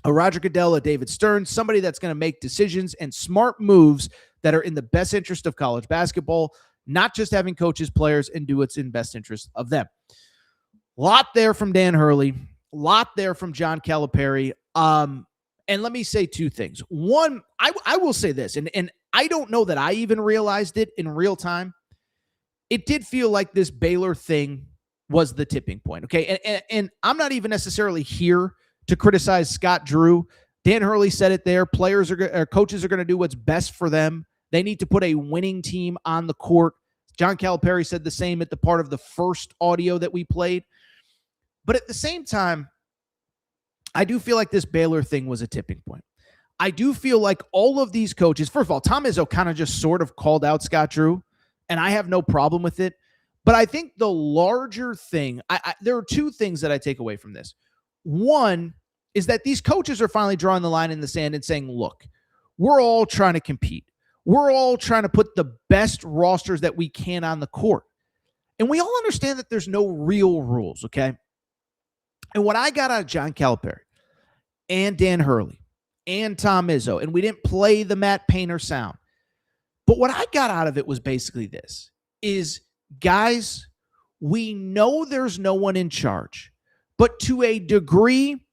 a Roger Goodell, a David Stern, somebody that's going to make decisions and smart moves that are in the best interest of college basketball, not just having coaches, players, and do what's in best interest of them. Lot there from Dan Hurley, lot there from John Calipari. And let me say two things. One, I will say this, and I don't know that I even realized it in real time. It did feel like this Baylor thing was the tipping point, okay? And I'm not even necessarily here to criticize Scott Drew. Dan Hurley said it there. Coaches are going to do what's best for them. They need to put a winning team on the court. John Calipari said the same at the part of the first audio that we played. But at the same time, I do feel like this Baylor thing was a tipping point. I do feel like all of these coaches, first of all, Tom Izzo kind of just sort of called out Scott Drew, and I have no problem with it. But I think the larger thing, there are two things that I take away from this. One is that these coaches are finally drawing the line in the sand and saying, look, we're all trying to compete. We're all trying to put the best rosters that we can on the court. And we all understand that there's no real rules, okay? And what I got out of John Calipari and Dan Hurley and Tom Izzo, and we didn't play the Matt Painter sound, but what I got out of it was basically this, is, guys, we know there's no one in charge, but to a degree,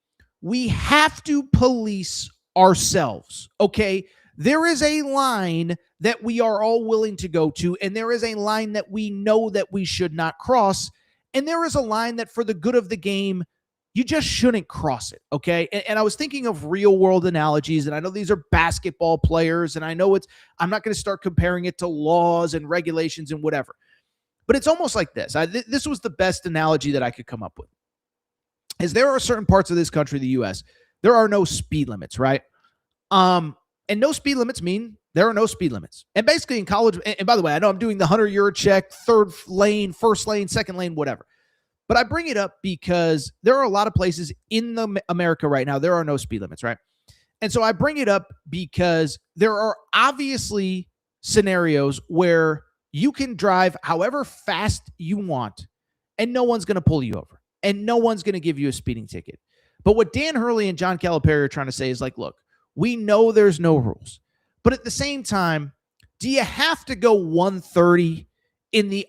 we have to police ourselves, okay? There is a line that we are all willing to go to, and there is a line that we know that we should not cross, and there is a line that for the good of the game, you just shouldn't cross it, okay? And I was thinking of real-world analogies, and I know these are basketball players, and I know I'm not going to start comparing it to laws and regulations and whatever, but it's almost like this. This was the best analogy that I could come up with, is there are certain parts of this country, the U.S., there are no speed limits, right? And no speed limits mean there are no speed limits. And basically in college, and by the way, I know I'm doing the 100-yard check, third lane, first lane, second lane, whatever. But I bring it up because there are a lot of places in America right now, there are no speed limits, right? And so I bring it up because there are obviously scenarios where you can drive however fast you want and no one's going to pull you over and no one's going to give you a speeding ticket. But what Dan Hurley and John Calipari are trying to say is like, look, we know there's no rules, but at the same time, do you have to go 130 in the,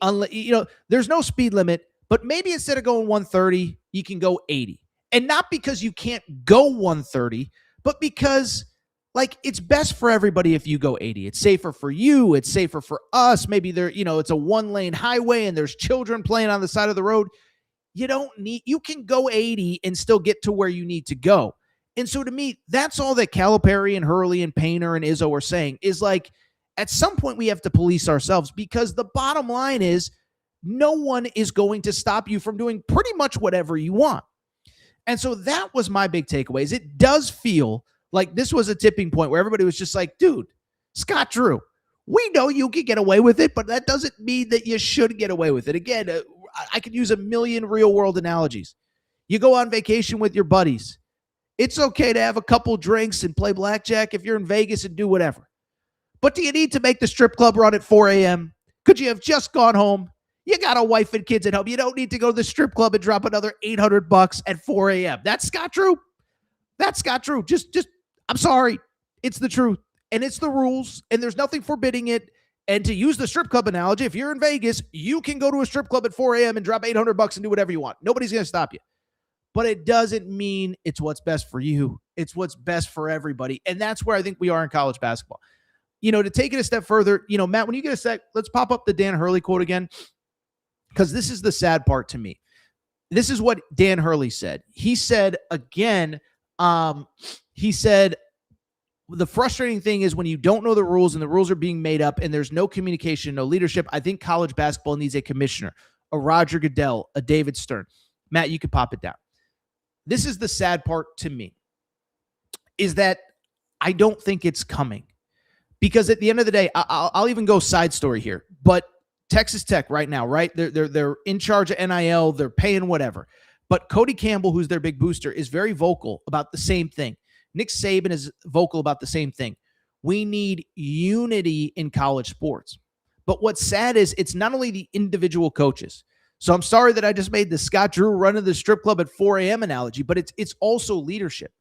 there's no speed limit, but maybe instead of going 130, you can go 80. And not because you can't go 130, but because like it's best for everybody if you go 80. It's safer for you. It's safer for us. Maybe it's a 1-lane highway and there's children playing on the side of the road. You can go 80 and still get to where you need to go. And so to me, that's all that Calipari and Hurley and Painter and Izzo are saying is like, at some point we have to police ourselves because the bottom line is no one is going to stop you from doing pretty much whatever you want. And so that was my big takeaways. It does feel like this was a tipping point where everybody was just like, dude, Scott Drew, we know you can get away with it, but that doesn't mean that you should get away with it. Again, I could use a million real world analogies. You go on vacation with your buddies. It's okay to have a couple drinks and play blackjack if you're in Vegas and do whatever. But do you need to make the strip club run at 4 a.m.? Could you have just gone home? You got a wife and kids at home. You don't need to go to the strip club and drop another $800 at 4 a.m. That's Scott Drew. That's Scott Drew. Just, I'm sorry. It's the truth. And it's the rules. And there's nothing forbidding it. And to use the strip club analogy, if you're in Vegas, you can go to a strip club at 4 a.m. and drop $800 and do whatever you want. Nobody's going to stop you. But it doesn't mean it's what's best for you. It's what's best for everybody. And that's where I think we are in college basketball. To take it a step further, Matt, when you get a sec, let's pop up the Dan Hurley quote again, because this is the sad part to me. This is what Dan Hurley said. He said, again, the frustrating thing is when you don't know the rules and the rules are being made up and there's no communication, no leadership. I think college basketball needs a commissioner, a Roger Goodell, a David Stern. Matt, you could pop it down. This is the sad part to me, is that I don't think it's coming. Because at the end of the day, I'll even go side story here, but Texas Tech right now, right? They're in charge of NIL, they're paying whatever. But Cody Campbell, who's their big booster, is very vocal about the same thing. Nick Saban is vocal about the same thing. We need unity in college sports. But what's sad is it's not only the individual coaches. So I'm sorry that I just made the Scott Drew run to the strip club at 4 a.m. analogy, but it's also leadership.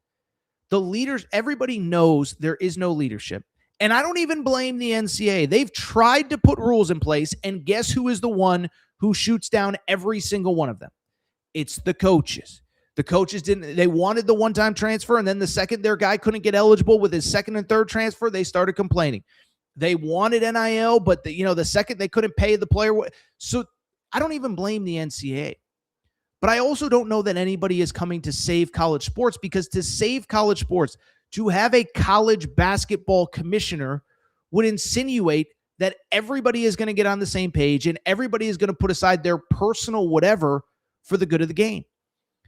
The leaders, everybody knows there is no leadership. And I don't even blame the NCAA. They've tried to put rules in place, and guess who is the one who shoots down every single one of them? It's the coaches. The coaches they wanted the one-time transfer, and then the second their guy couldn't get eligible with his second and third transfer, they started complaining. They wanted NIL, but the second they couldn't pay the player. So I don't even blame the NCAA. But I also don't know that anybody is coming to save college sports, because to save college sports, to have a college basketball commissioner would insinuate that everybody is going to get on the same page and everybody is going to put aside their personal whatever for the good of the game.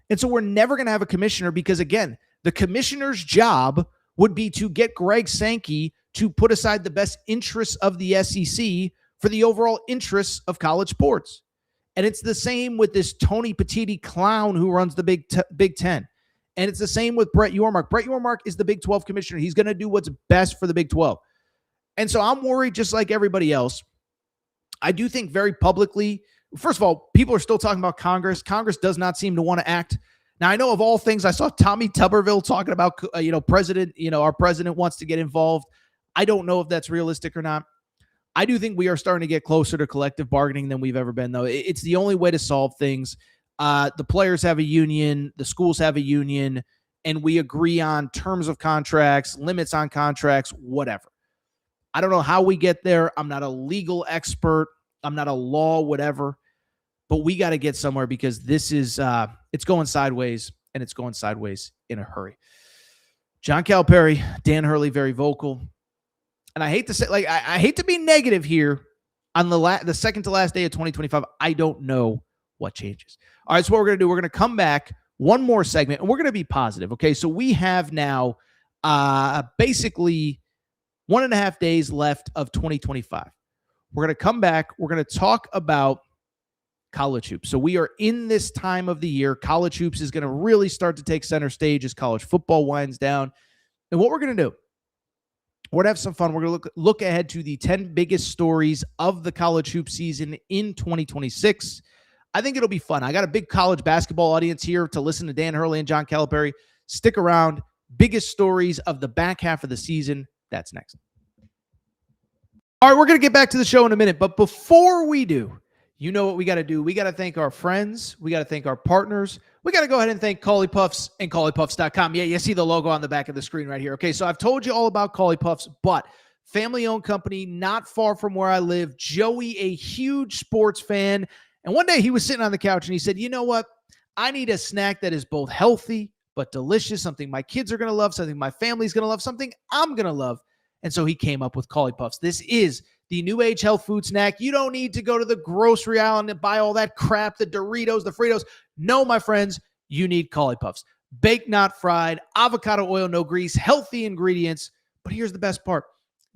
And so we're never going to have a commissioner because, again, the commissioner's job would be to get Greg Sankey to put aside the best interests of the SEC for the overall interests of college sports. And it's the same with this Tony Petitti clown who runs the Big Ten. And it's the same with Brett Yormark. Brett Yormark is the Big 12 commissioner. He's going to do what's best for the Big 12. And so I'm worried just like everybody else. I do think very publicly, first of all, people are still talking about Congress. Congress does not seem to want to act. Now, I know of all things, I saw Tommy Tuberville talking about, our president wants to get involved. I don't know if that's realistic or not. I do think we are starting to get closer to collective bargaining than we've ever been, though. It's the only way to solve things. The players have a union, the schools have a union, and we agree on terms of contracts, limits on contracts, whatever. I don't know how we get there. I'm not a legal expert. I'm not a law, whatever. But we got to get somewhere because this is it's going sideways, and it's going sideways in a hurry. John Calipari, Dan Hurley, very vocal. And I hate to say, I hate to be negative here on the second to last day of 2025. I don't know what changes. All right, so what we're going to do, we're going to come back, one more segment, and we're going to be positive, okay? So we have now basically 1.5 days left of 2025. We're going to come back. We're going to talk about college hoops. So we are in this time of the year. College hoops is going to really start to take center stage as college football winds down. And what we're going to do, we're going to have some fun. We're going to look ahead to the 10 biggest stories of the college hoop season in 2026. I think it'll be fun. I got a big college basketball audience here to listen to Dan Hurley and John Calipari. Stick around. Biggest stories of the back half of the season. That's next. All right, we're going to get back to the show in a minute. But before we do, you know what we got to do. We got to thank our friends. We got to thank our partners. We got to go ahead and thank Caulipuffs and Caulipuffs.com. Yeah, you see the logo on the back of the screen right here. Okay, so I've told you all about Caulipuffs, but family-owned company, not far from where I live. Joey, a huge sports fan. And one day he was sitting on the couch and he said, you know what? I need a snack that is both healthy but delicious, something my kids are going to love, something my family's going to love, something I'm going to love. And so he came up with Caulipuffs. This is the new age health food snack. You don't need to go to the grocery aisle and buy all that crap, the Doritos, the Fritos. No, my friends, you need Caulipuffs. Baked, not fried, avocado oil, no grease, healthy ingredients. But here's the best part.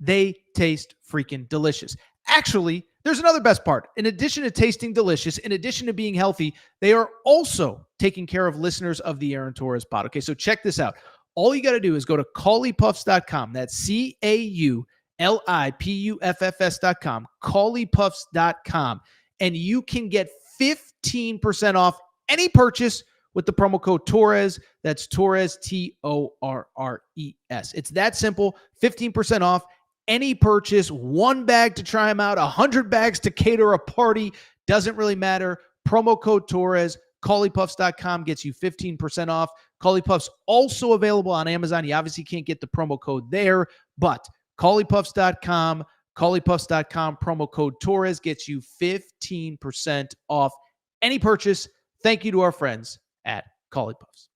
They taste freaking delicious. Actually, there's another best part. In addition to tasting delicious, in addition to being healthy, they are also taking care of listeners of the Aaron Torres pod. Okay, so check this out. All you got to do is go to Caulipuffs.com. That's Caulipuffs.com, Caulipuffs.com, and you can get 15% off any purchase with the promo code Torres. That's Torres, Torres. It's that simple. 15% off any purchase, one bag to try them out, 100 bags to cater a party. Doesn't really matter. Promo code Torres. Caulipuffs.com gets you 15% off. Caulipuffs also available on Amazon. You obviously can't get the promo code there, but Caulipuffs.com, Caulipuffs.com, promo code Torres gets you 15% off any purchase. Thank you to our friends at Caulipuffs.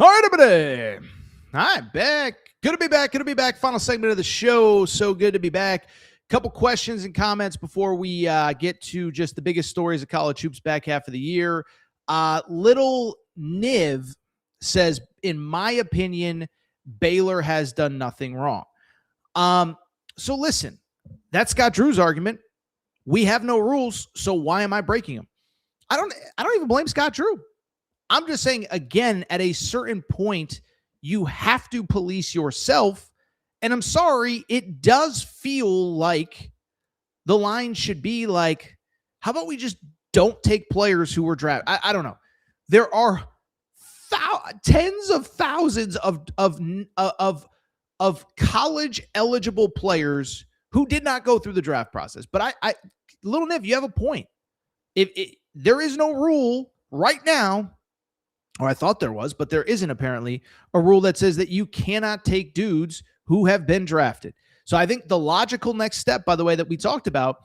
All right, everybody. I'm back. Good to be back. Good to be back. Final segment of the show. So good to be back. Couple questions and comments before we get to just the biggest stories of college hoops back half of the year. Little Niv says, in my opinion, Baylor has done nothing wrong. So listen, that's Scott Drew's argument. We have no rules, so why am I breaking them? I don't even blame Scott Drew. I'm just saying, again, at a certain point, you have to police yourself. And I'm sorry, it does feel like the line should be like, how about we just don't take players who were drafted? I don't know. There are tens of thousands of college eligible players who did not go through the draft process. But Little Niv, you have a point. If there is no rule right now, or I thought there was, but there isn't apparently a rule that says that you cannot take dudes who have been drafted. So I think the logical next step, by the way, that we talked about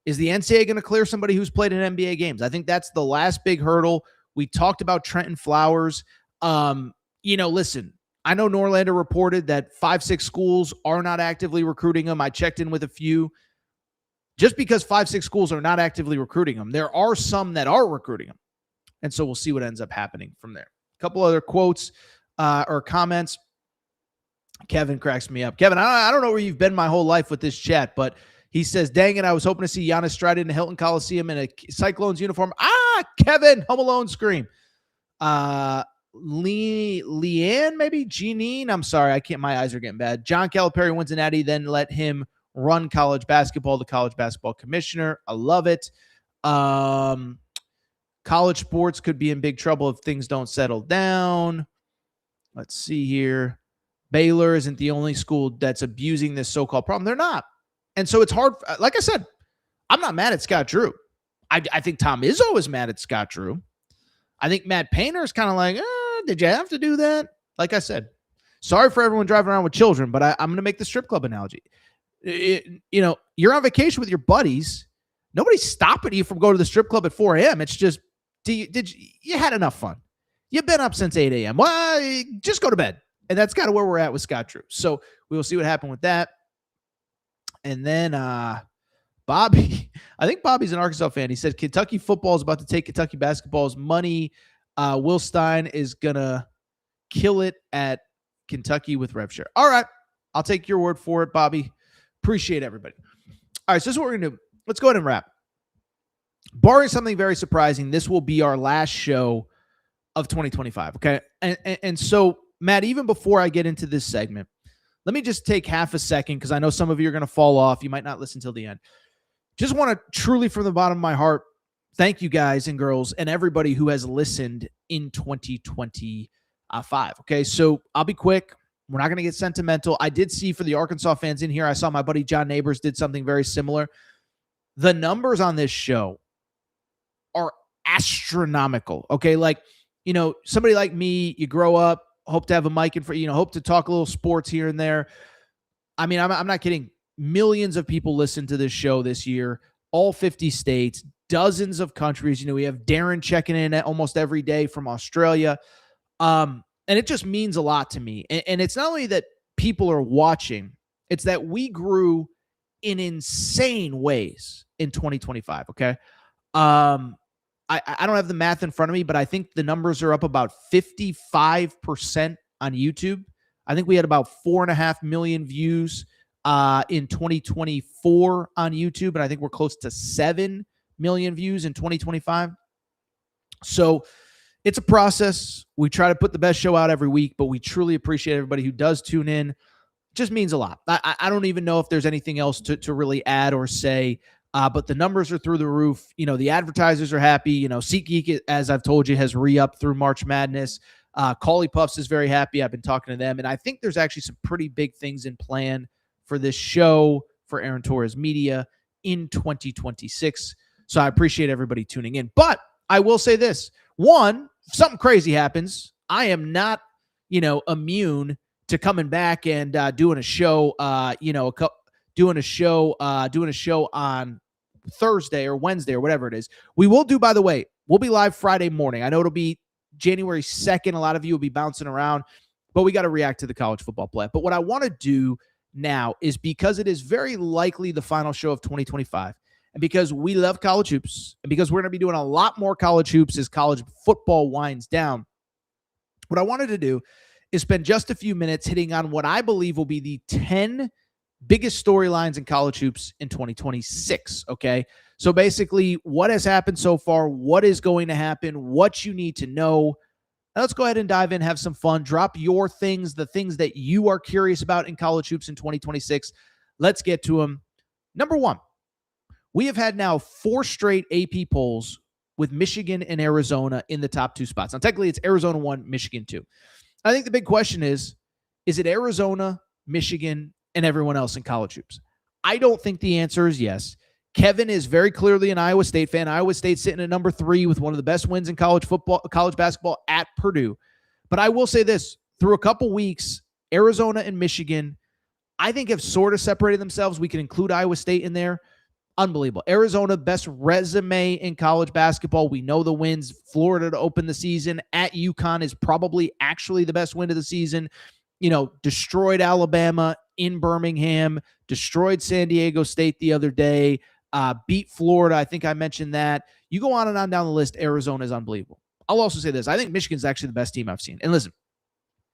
is the NCAA going to clear somebody who's played in NBA games. I think that's the last big hurdle. We talked about Trenton Flowers. Listen, I know Norlander reported that 5-6 schools are not actively recruiting him. I checked in with a few. Just because 5-6 schools are not actively recruiting him, there are some that are recruiting him. And so we'll see what ends up happening from there. A couple other quotes or comments. Kevin cracks me up. Kevin, I don't know where you've been my whole life with this chat, but He says, dang it, I was hoping to see Giannis stride into Hilton Coliseum in a Cyclones uniform. Kevin, Home Alone scream. Leanne, maybe? Jeanine? I'm sorry, I can't. My eyes are getting bad. John Calipari wins an Natty, then let him run college basketball, the college basketball commissioner. I love it. College sports could be in big trouble if things don't settle down. Let's see here. Baylor isn't the only school that's abusing this so-called problem. They're not. And so it's hard. Like I said, I'm not mad at Scott Drew. I think Tom Izzo is mad at Scott Drew. I think Matt Painter is kind of like, did you have to do that? Like I said, sorry for everyone driving around with children, but I'm going to make the strip club analogy. You're on vacation with your buddies. Nobody's stopping you from going to the strip club at 4 a.m. It's just, you had enough fun. You've been up since 8 a.m. Well, just go to bed. And that's kind of where we're at with Scott Drew. So we will see what happened with that. And then Bobby, I think Bobby's an Arkansas fan. He said Kentucky football is about to take Kentucky basketball's money. Will Stein is going to kill it at Kentucky with rev share. All right. I'll take your word for it, Bobby. Appreciate everybody. All right. So this is what we're going to do. Let's go ahead and wrap. Barring something very surprising, this will be our last show of 2025. Okay. And so, Matt, even before I get into this segment, let me just take half a second because I know some of you are going to fall off. You might not listen till the end. Just want to truly, from the bottom of my heart, thank you guys and girls and everybody who has listened in 2025. Okay, so I'll be quick. We're not going to get sentimental. I did see for the Arkansas fans in here, I saw my buddy John Neighbors did something very similar. The numbers on this show are astronomical. Okay, like, somebody like me, you grow up, hope to have a mic in front, hope to talk a little sports here and there. I mean, I'm not kidding. Millions of people listen to this show this year, all 50 states, dozens of countries. We have Darren checking in almost every day from Australia. And it just means a lot to me. And it's not only that people are watching, it's that we grew in insane ways in 2025. Okay. I don't have the math in front of me, but I think the numbers are up about 55% on YouTube. I think we had about 4.5 million views in 2024 on YouTube, and I think we're close to 7 million views in 2025. So it's a process. We try to put the best show out every week, but we truly appreciate everybody who does tune in. It just means a lot. I don't even know if there's anything else to really add or say. But the numbers are through the roof. The advertisers are happy. SeatGeek, as I've told you, has re-upped through March Madness. Caulipuffs is very happy. I've been talking to them. And I think there's actually some pretty big things in plan for this show, for Aaron Torres Media in 2026. So I appreciate everybody tuning in. But I will say this. One, if something crazy happens, I am not, immune to coming back and doing a show, doing a show on Thursday or Wednesday or whatever it is. We will do, by the way, we'll be live Friday morning. I know it'll be January 2nd. A lot of you will be bouncing around, but we got to react to the college football play. But what I want to do now is, because it is very likely the final show of 2025, and because we love college hoops, and because we're going to be doing a lot more college hoops as college football winds down, what I wanted to do is spend just a few minutes hitting on what I believe will be the 10 biggest storylines in college hoops in 2026. Okay. So basically, what has happened so far, what is going to happen, what you need to know. Now let's go ahead and dive in, have some fun, drop your things, the things that you are curious about in college hoops in 2026. Let's get to them. Number one, we have had now 4 straight AP polls with Michigan and Arizona in the top 2 spots. Now, technically, it's Arizona 1, Michigan 2. I think the big question is it Arizona, Michigan, and everyone else in college hoops? I don't think the answer is yes. Kevin is very clearly an Iowa State fan. Iowa State sitting at number 3 with one of the best wins in college basketball at Purdue. But I will say this, through a couple weeks, Arizona and Michigan, I think, have sort of separated themselves. We can include Iowa State in there. Unbelievable. Arizona, best resume in college basketball. We know the wins. Florida to open the season. At UConn is probably actually the best win of the season. Destroyed Alabama in Birmingham, destroyed San Diego State the other day, beat Florida. I think I mentioned that. You go on and on down the list, Arizona is unbelievable. I'll also say this. I think Michigan's actually the best team I've seen. And listen,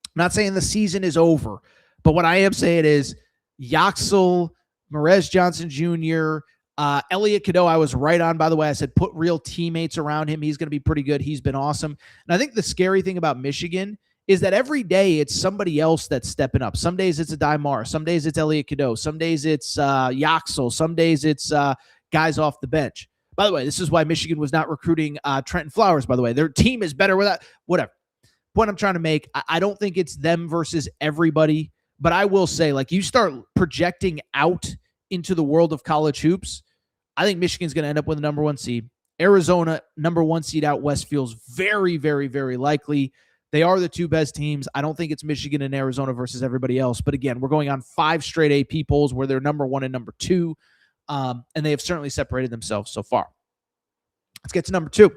I'm not saying the season is over, but what I am saying is Yaxel, Merez Johnson Jr., Elliot Cadeau, I was right on, by the way. I said put real teammates around him. He's going to be pretty good. He's been awesome. And I think the scary thing about Michigan is that every day it's somebody else that's stepping up. Some days it's a Dymar. Some days it's Elliot Cadeau. Some days it's Yaxel. Some days it's guys off the bench. By the way, this is why Michigan was not recruiting Trenton Flowers, by the way. Their team is better without whatever. Point I'm trying to make, I don't think it's them versus everybody, but I will say, like, you start projecting out into the world of college hoops, I think Michigan's going to end up with a number 1 seed. Arizona, number 1 seed out west, feels very, very, very likely. They are the 2 best teams. I don't think it's Michigan and Arizona versus everybody else. But again, we're going on 5 straight AP polls where they're number 1 and number 2. And they have certainly separated themselves so far. Let's get to number 2.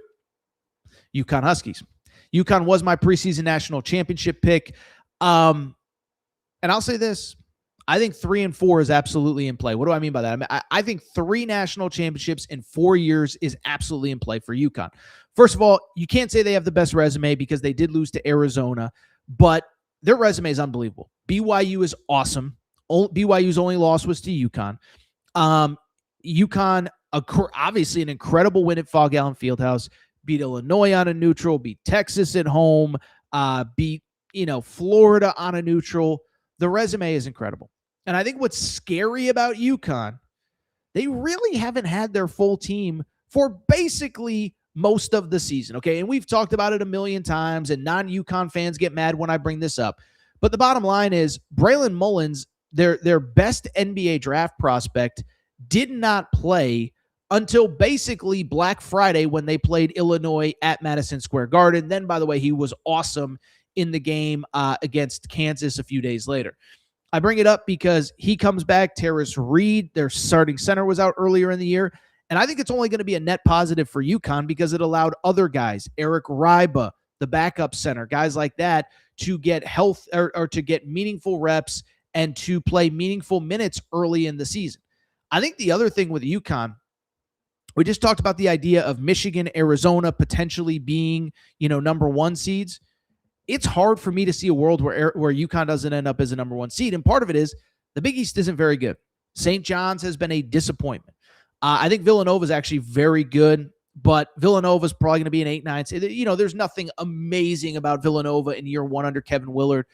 UConn Huskies. UConn was my preseason national championship pick. And I'll say this. I think 3 and 4 is absolutely in play. What do I mean by that? I think 3 national championships in 4 years is absolutely in play for UConn. First of all, you can't say they have the best resume because they did lose to Arizona, but their resume is unbelievable. BYU is awesome. BYU's only loss was to UConn. UConn, obviously an incredible win at Fog Allen Fieldhouse, beat Illinois on a neutral, beat Texas at home, beat Florida on a neutral. The resume is incredible. And I think what's scary about UConn, they really haven't had their full team for basically most of the season, okay? And we've talked about it a million times, and non-UConn fans get mad when I bring this up. But the bottom line is Braylon Mullins, their best NBA draft prospect, did not play until basically Black Friday when they played Illinois at Madison Square Garden. Then, by the way, he was awesome in the game against Kansas a few days later. I bring it up because he comes back. Torres Reed, their starting center, was out earlier in the year. And I think it's only going to be a net positive for UConn because it allowed other guys, Eric Ryba, the backup center, guys like that, to get health or to get meaningful reps and to play meaningful minutes early in the season. I think the other thing with UConn, we just talked about the idea of Michigan, Arizona potentially being, number 1 seeds. It's hard for me to see a world where UConn doesn't end up as a number 1 seed. And part of it is the Big East isn't very good. St. John's has been a disappointment. I think Villanova is actually very good, but Villanova is probably going to be an 8-9 seed. There's nothing amazing about Villanova in year 1 under Kevin Willard.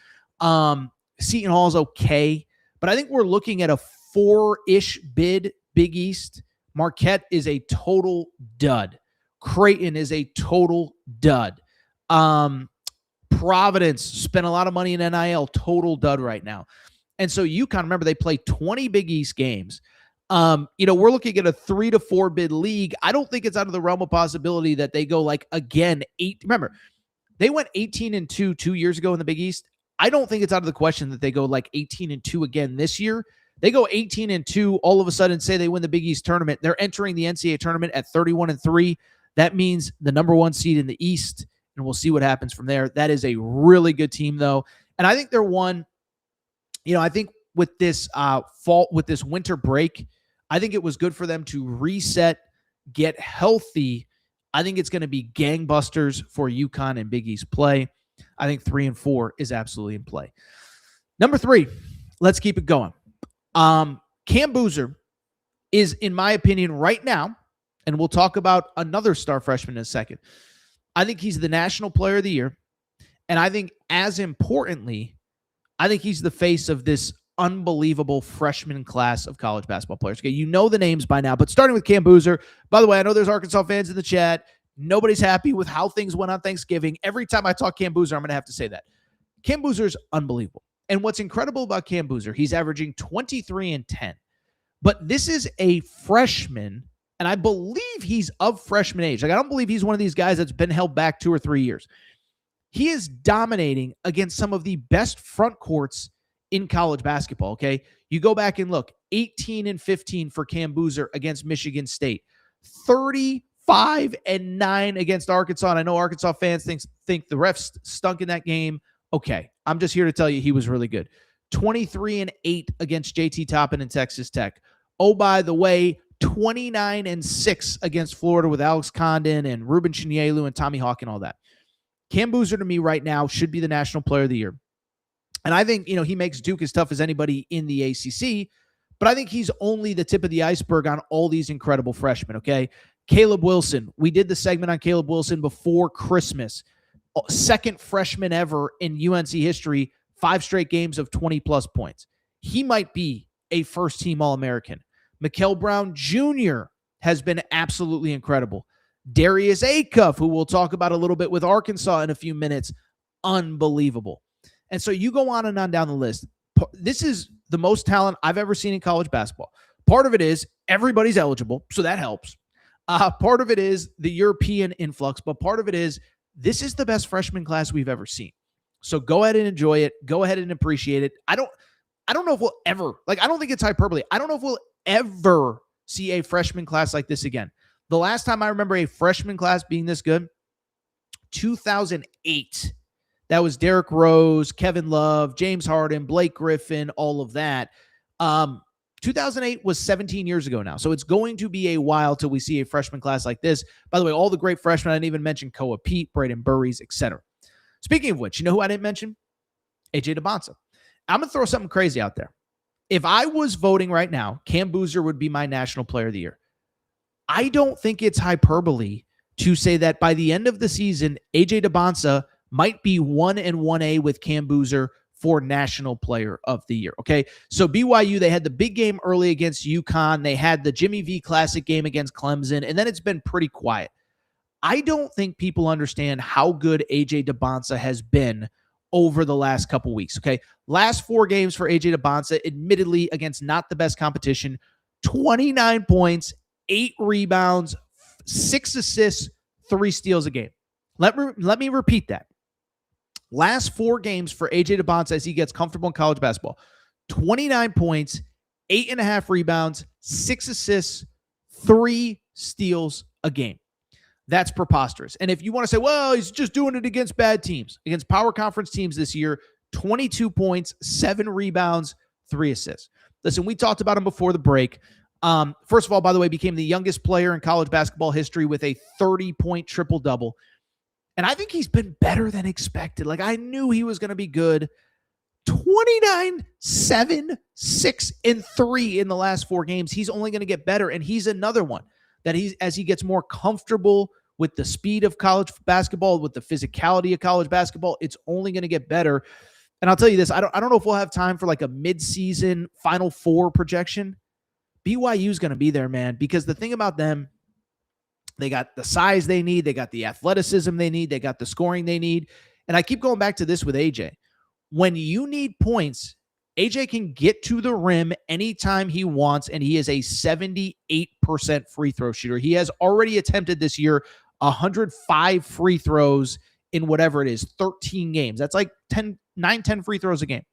Seton Hall is okay, but I think we're looking at a 4-ish bid Big East. Marquette is a total dud. Creighton is a total dud. Providence spent a lot of money in NIL, total dud right now. And so UConn, remember, they play 20 Big East games. We're looking at a 3 to 4 bid league. I don't think it's out of the realm of possibility that they go again, 8. Remember, they went 18-2 2 years ago in the Big East. I don't think it's out of the question that they go 18-2 again this year. They go 18-2, all of a sudden say they win the Big East tournament. They're entering the NCAA tournament at 31-3. That means the number 1 seed in the East, and we'll see what happens from there. That is a really good team, though. And I think they're one, I think with this with this winter break, I think it was good for them to reset, get healthy. I think it's going to be gangbusters for UConn and Big East play. I think 3 and 4 is absolutely in play. Number 3, let's keep it going. Cam Boozer is, in my opinion, right now, and we'll talk about another star freshman in a second. I think he's the National Player of the Year. And I think, as importantly, I think he's the face of this unbelievable freshman class of college basketball players. Okay, you know the names by now, but starting with Cam Boozer. By the way, I know there's Arkansas fans in the chat. Nobody's happy with how things went on Thanksgiving. Every time I talk Cam Boozer, I'm going to have to say that. Cam Boozer is unbelievable. And what's incredible about Cam Boozer, he's averaging 23 and 10. But this is a freshman, and I believe he's of freshman age. I don't believe he's one of these guys that's been held back 2 or 3 years. He is dominating against some of the best front courts in college basketball, okay? You go back and look, 18 and 15 for Cam Boozer against Michigan State, 35 and 9 against Arkansas. And I know Arkansas fans think the refs stunk in that game. Okay, I'm just here to tell you he was really good. 23 and 8 against JT Toppin and Texas Tech. Oh, by the way, 29 and 6 against Florida with Alex Condon and Ruben Chinyelu and Tommy Hawk and all that. Cam Boozer, to me right now, should be the National Player of the Year. And I think, he makes Duke as tough as anybody in the ACC. But I think he's only the tip of the iceberg on all these incredible freshmen, okay? Caleb Wilson. We did the segment on Caleb Wilson before Christmas. Second freshman ever in UNC history, 5 straight games of 20-plus points. He might be a first-team All-American. Mikael Brown Jr. has been absolutely incredible. Darius Acuff, who we'll talk about a little bit with Arkansas in a few minutes, unbelievable. And so you go on and on down the list. This is the most talent I've ever seen in college basketball. Part of it is everybody's eligible, so that helps. Part of it is the European influx, but part of it is this is the best freshman class we've ever seen. So go ahead and enjoy it. Go ahead and appreciate it. I don't know if we'll ever, I don't think it's hyperbole. I don't know if we'll ever see a freshman class like this again. The last time I remember a freshman class being this good, 2008. That was Derrick Rose, Kevin Love, James Harden, Blake Griffin, all of that. 2008 was 17 years ago now, so it's going to be a while till we see a freshman class like this. By the way, all the great freshmen, I didn't even mention Koa Pete, Braden Burries, etc. Speaking of which, you know who I didn't mention? AJ DeBonsa. I'm going to throw something crazy out there. If I was voting right now, Cam Boozer would be my National Player of the Year. I don't think it's hyperbole to say that by the end of the season, AJ DeBonsa might be 1-1A with Cam Boozer for National Player of the Year. Okay, so BYU, they had the big game early against UConn. They had the Jimmy V Classic game against Clemson, and then it's been pretty quiet. I don't think people understand how good AJ DeBonsa has been over the last couple weeks. Okay, last 4 games for AJ DeBonsa, admittedly against not the best competition, 29 points, 8 rebounds, 6 assists, 3 steals a game. Let me repeat that. Last 4 games for AJ DeBonsa as he gets comfortable in college basketball. 29 points, 8.5 rebounds, 6 assists, 3 steals a game. That's preposterous. And if you want to say, well, he's just doing it against bad teams, against power conference teams this year, 22 points, 7 rebounds, 3 assists. Listen, we talked about him before the break. First of all, by the way, became the youngest player in college basketball history with a 30-point triple-double. And I think he's been better than expected. I knew he was going to be good. 29, 7, 6, and 3 in the last 4 games. He's only going to get better. And he's another one that as he gets more comfortable with the speed of college basketball, with the physicality of college basketball, it's only going to get better. And I'll tell you this, I don't know if we'll have time for a mid-season Final Four projection. BYU is going to be there, man, because the thing about them, they got the size they need. They got the athleticism they need. They got the scoring they need. And I keep going back to this with AJ. When you need points, AJ can get to the rim anytime he wants, and he is a 78% free throw shooter. He has already attempted this year 105 free throws in whatever it is, 13 games. That's 9-10 free throws a game.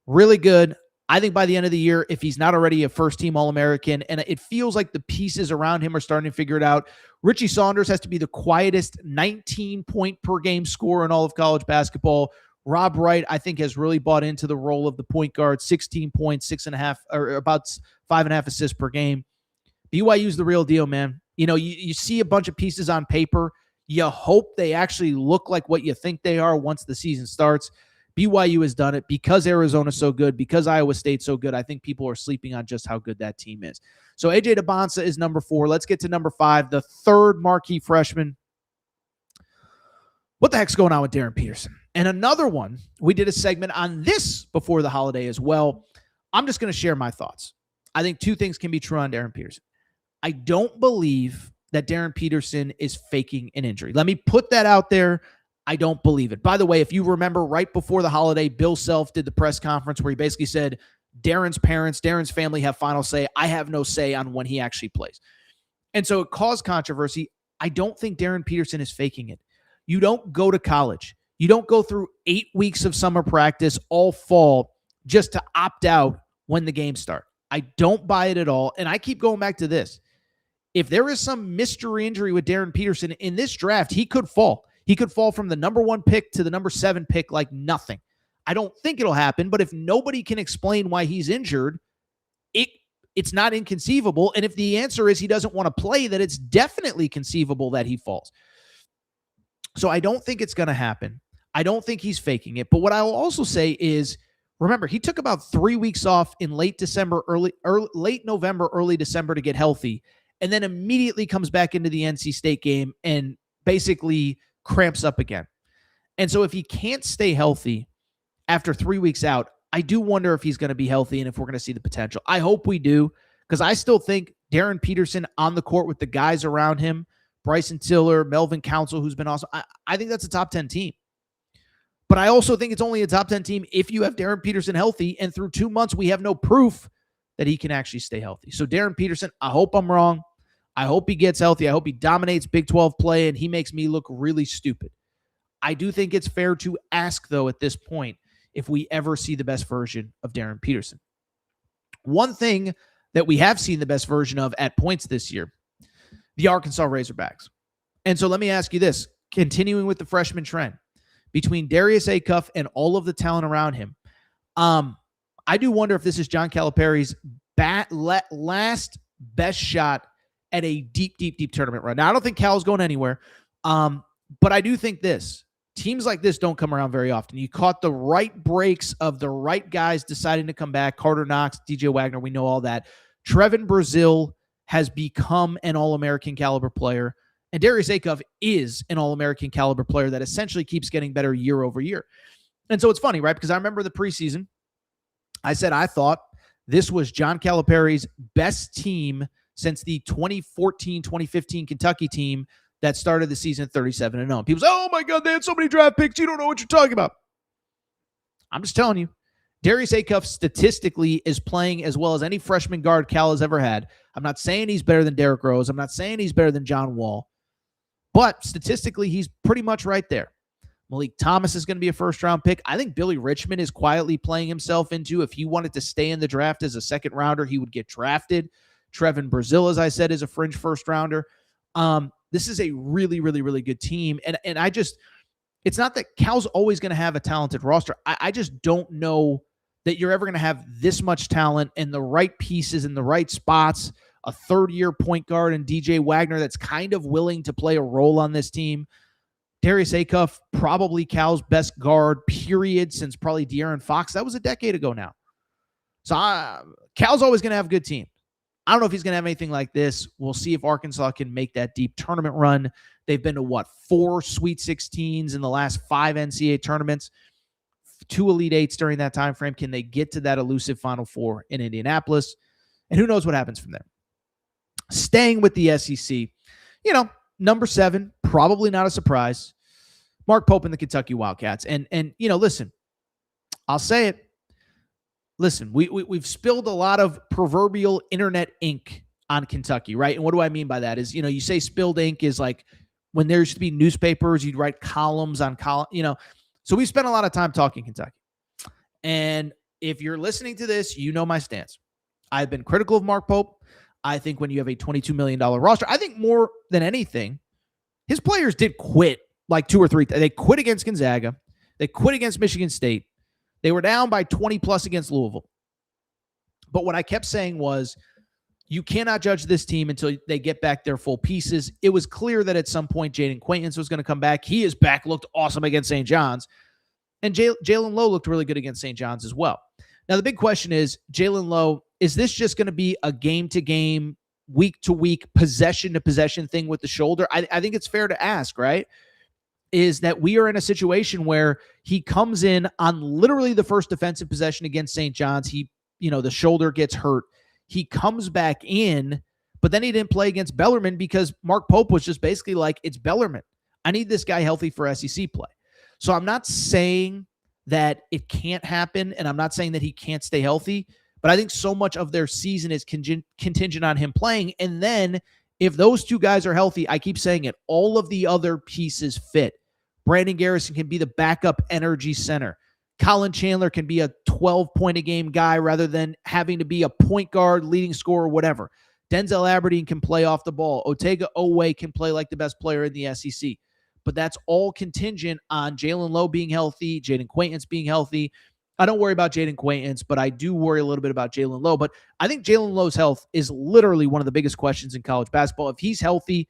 Really good. I think by the end of the year, if he's not already a first-team All-American, and it feels like the pieces around him are starting to figure it out, Richie Saunders has to be the quietest 19-point-per-game scorer in all of college basketball. Rob Wright, I think, has really bought into the role of the point guard, 16 points, 6.5, or about 5.5 assists per game. BYU's the real deal, man. You see a bunch of pieces on paper. You hope they actually look like what you think they are once the season starts. BYU has done it because Arizona's so good, because Iowa State's so good. I think people are sleeping on just how good that team is. So AJ DeBonsa is number 4. Let's get to number 5, the third marquee freshman. What the heck's going on with Darren Peterson? And another one, we did a segment on this before the holiday as well. I'm just going to share my thoughts. I think 2 things can be true on Darren Peterson. I don't believe that Darren Peterson is faking an injury. Let me put that out there. I don't believe it. By the way, if you remember right before the holiday, Bill Self did the press conference where he basically said, Darren's parents, Darren's family have final say. I have no say on when he actually plays. And so it caused controversy. I don't think Darren Peterson is faking it. You don't go to college. You don't go through 8 weeks of summer practice all fall just to opt out when the games start. I don't buy it at all. And I keep going back to this. If there is some mystery injury with Darren Peterson in this draft, he could fall. He could fall from the number 1 pick to the number 7 pick like nothing. I don't think it'll happen, but if nobody can explain why he's injured, it's not inconceivable. And if the answer is he doesn't want to play, then it's definitely conceivable that he falls. So I don't think it's going to happen. I don't think he's faking it. But what I will also say is Remember, he took about 3 weeks off in late November, early December to get healthy, and then immediately comes back into the NC State game and basically cramps up again. And so if he can't stay healthy after 3 weeks out, I do wonder if he's going to be healthy and if we're going to see the potential. I hope we do, because I still think Darren Peterson on the court with the guys around him, Bryson Tiller, Melvin Council, who's been awesome, I think that's a top 10 team. But I also think it's only a top 10 team if you have Darren Peterson healthy, and through 2 months, we have no proof that he can actually stay healthy. So Darren Peterson, I hope I'm wrong. I hope he gets healthy. I hope he dominates Big 12 play, and he makes me look really stupid. I do think it's fair to ask, though, at this point, if we ever see the best version of Darren Peterson. One thing that we have seen the best version of at points this year, the Arkansas Razorbacks. And so let me ask you this, continuing with the freshman trend, between Darius Acuff and all of the talent around him, I do wonder if this is John Calipari's last best shot at a deep, deep, deep tournament run. Now, I don't think Cal's going anywhere, but I do think teams like this don't come around very often. You caught the right breaks of the right guys deciding to come back. Carter Knox, DJ Wagner, we know all that. Trevin Brazile has become an All-American caliber player. And Darius Acuff is an All-American caliber player that essentially keeps getting better year over year. And so it's funny, right? Because I remember the preseason, I said I thought this was John Calipari's best team since the 2014-2015 Kentucky team that started the season 37-0. People say, oh my God, they had so many draft picks. You don't know what you're talking about. I'm just telling you. Darius Acuff statistically is playing as well as any freshman guard Cal has ever had. I'm not saying he's better than Derrick Rose. I'm not saying he's better than John Wall. But statistically, he's pretty much right there. Malik Thomas is going to be a first-round pick. I think Billy Richmond is quietly playing himself into, if he wanted to stay in the draft as a second-rounder, he would get drafted. Trevin Brazile, as I said, is a fringe first-rounder. This is a really, really, really good team. And I just, it's not that Cal's always going to have a talented roster. I just don't know that you're ever going to have this much talent and the right pieces in the right spots, a third-year point guard and DJ Wagner that's kind of willing to play a role on this team. Darius Acuff, probably Cal's best guard, period, since probably De'Aaron Fox. That was a decade ago now. So Cal's always going to have a good team. I don't know if he's going to have anything like this. We'll see if Arkansas can make that deep tournament run. They've been to, 4 Sweet 16s in the last 5 NCAA tournaments, 2 Elite Eights during that time frame. Can they get to that elusive Final Four in Indianapolis? And who knows what happens from there. Staying with the SEC, number 7, probably not a surprise, Mark Pope and the Kentucky Wildcats. And listen, I'll say it. Listen, we've spilled a lot of proverbial internet ink on Kentucky, right? And what do I mean by that is, you say spilled ink is like when there used to be newspapers, you'd write columns on So we spent a lot of time talking Kentucky. And if you're listening to this, you know my stance. I've been critical of Mark Pope. I think when you have a $22 million roster, I think more than anything, his players did quit like 2 or 3. They quit against Gonzaga. They quit against Michigan State. They were down by 20+ against Louisville. But what I kept saying was, you cannot judge this team until they get back their full pieces. It was clear that at some point Jaden Quaintance was going to come back. He is back, looked awesome against St. John's. And Jalen Lowe looked really good against St. John's as well. Now, the big question is, Jalen Lowe, is this just going to be a game-to-game, week-to-week, possession-to-possession thing with the shoulder? I think it's fair to ask, right? Is that we are in a situation where he comes in on literally the first defensive possession against St. John's. The shoulder gets hurt. He comes back in, but then he didn't play against Bellarmine because Mark Pope was just basically like, it's Bellarmine. I need this guy healthy for SEC play. So I'm not saying that it can't happen, and I'm not saying that he can't stay healthy, but I think so much of their season is contingent on him playing. And then if those 2 guys are healthy, I keep saying it, all of the other pieces fit. Brandon Garrison can be the backup energy center. Colin Chandler can be a 12-point-a-game guy rather than having to be a point guard, leading scorer, whatever. Denzel Aberdeen can play off the ball. Otega Oweh can play like the best player in the SEC. But that's all contingent on Jalen Lowe being healthy, Jaden Quaintance being healthy. I don't worry about Jaden Quaintance, but I do worry a little bit about Jalen Lowe. But I think Jalen Lowe's health is literally one of the biggest questions in college basketball. If he's healthy,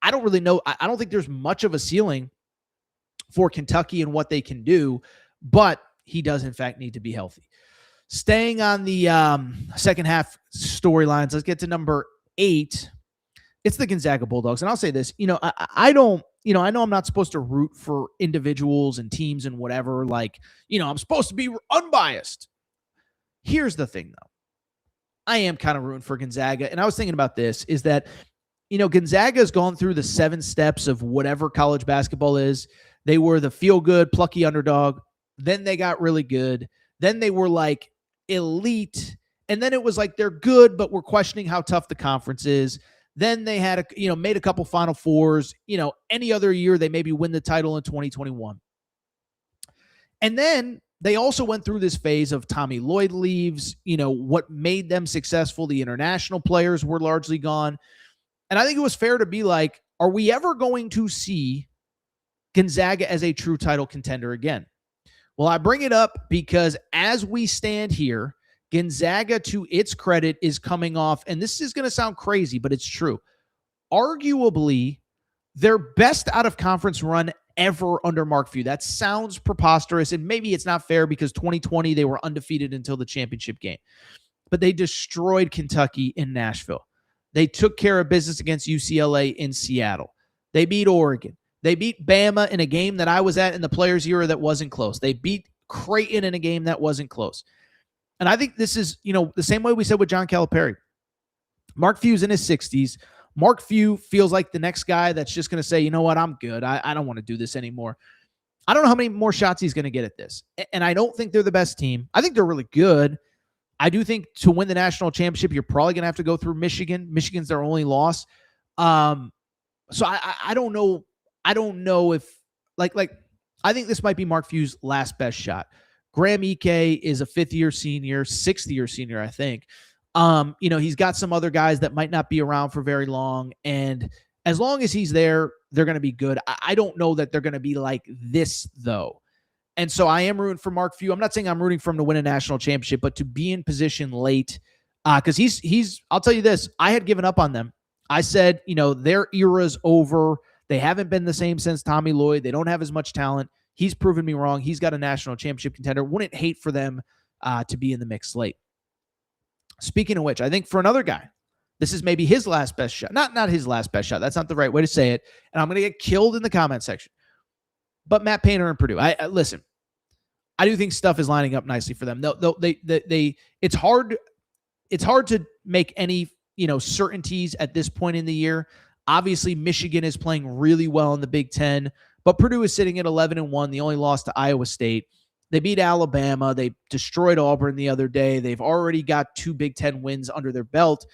I don't really know. I don't think there's much of a ceiling for Kentucky and what they can do. But he does in fact need to be healthy. Staying on the second half storylines, let's get to number 8. It's the Gonzaga Bulldogs. And I'll say this, I know I'm not supposed to root for individuals and teams and whatever. Like, I'm supposed to be unbiased. Here's the thing, though. I am kind of rooting for Gonzaga. And I was thinking about this, is that, Gonzaga has gone through the 7 steps of whatever college basketball is. They were the feel-good, plucky underdog. Then they got really good. Then they were like elite. And then it was like they're good, but we're questioning how tough the conference is. Then they had made a couple Final Fours. Any other year they maybe win the title in 2021. And then they also went through this phase of Tommy Lloyd leaves. What made them successful? The international players were largely gone. And I think it was fair to be like, are we ever going to see Gonzaga as a true title contender again? Well, I bring it up because as we stand here, Gonzaga, to its credit, is coming off, and this is going to sound crazy, but it's true, arguably their best out-of-conference run ever under Mark Few. That sounds preposterous, and maybe it's not fair because 2020 they were undefeated until the championship game. But they destroyed Kentucky in Nashville. They took care of business against UCLA in Seattle. They beat Oregon. They beat Bama in a game that I was at in the Players' Era that wasn't close. They beat Creighton in a game that wasn't close. And I think this is, the same way we said with John Calipari. Mark Few's in his 60s. Mark Few feels like the next guy that's just going to say, you know what, I'm good. I don't want to do this anymore. I don't know how many more shots he's going to get at this. And I don't think they're the best team. I think they're really good. I do think to win the national championship, you're probably going to have to go through Michigan. Michigan's their only loss. So I don't know. I don't know if like I think this might be Mark Few's last best shot. Graham Ike is a 5th-year senior, 6th-year senior, I think. He's got some other guys that might not be around for very long. And as long as he's there, they're going to be good. I don't know that they're going to be like this, though. And so I am rooting for Mark Few. I'm not saying I'm rooting for him to win a national championship, but to be in position late. Because he's, I'll tell you this, I had given up on them. I said, their era's over. They haven't been the same since Tommy Lloyd. They don't have as much talent. He's proven me wrong. He's got a national championship contender. Wouldn't hate for them to be in the mix late. Speaking of which, I think for another guy, this is maybe his last best shot. Not his last best shot. That's not the right way to say it. And I'm going to get killed in the comment section. But Matt Painter and Purdue. Listen, I do think stuff is lining up nicely for them. It's hard to make any certainties at this point in the year. Obviously, Michigan is playing really well in the Big Ten, but Purdue is sitting at 11-1. The only loss to Iowa State. They beat Alabama. They destroyed Auburn the other day. They've already got 2 Big Ten wins under their belt.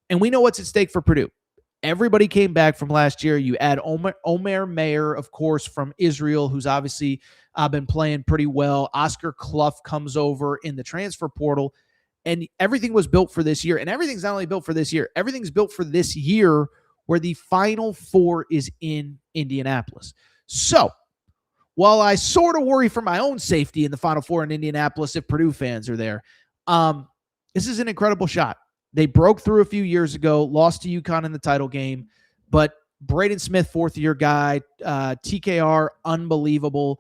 And we know what's at stake for Purdue. Everybody came back from last year. You add Omer Mayer, of course, from Israel, who's obviously been playing pretty well. Oscar Clough comes over in the transfer portal. And everything was built for this year. And everything's not only built for this year. Everything's built for this year where the Final Four is in Indianapolis. So, while I sort of worry for my own safety in the Final Four in Indianapolis if Purdue fans are there, this is an incredible shot. They broke through a few years ago, lost to UConn in the title game, but Braden Smith, 4th-year guy, TKR, unbelievable.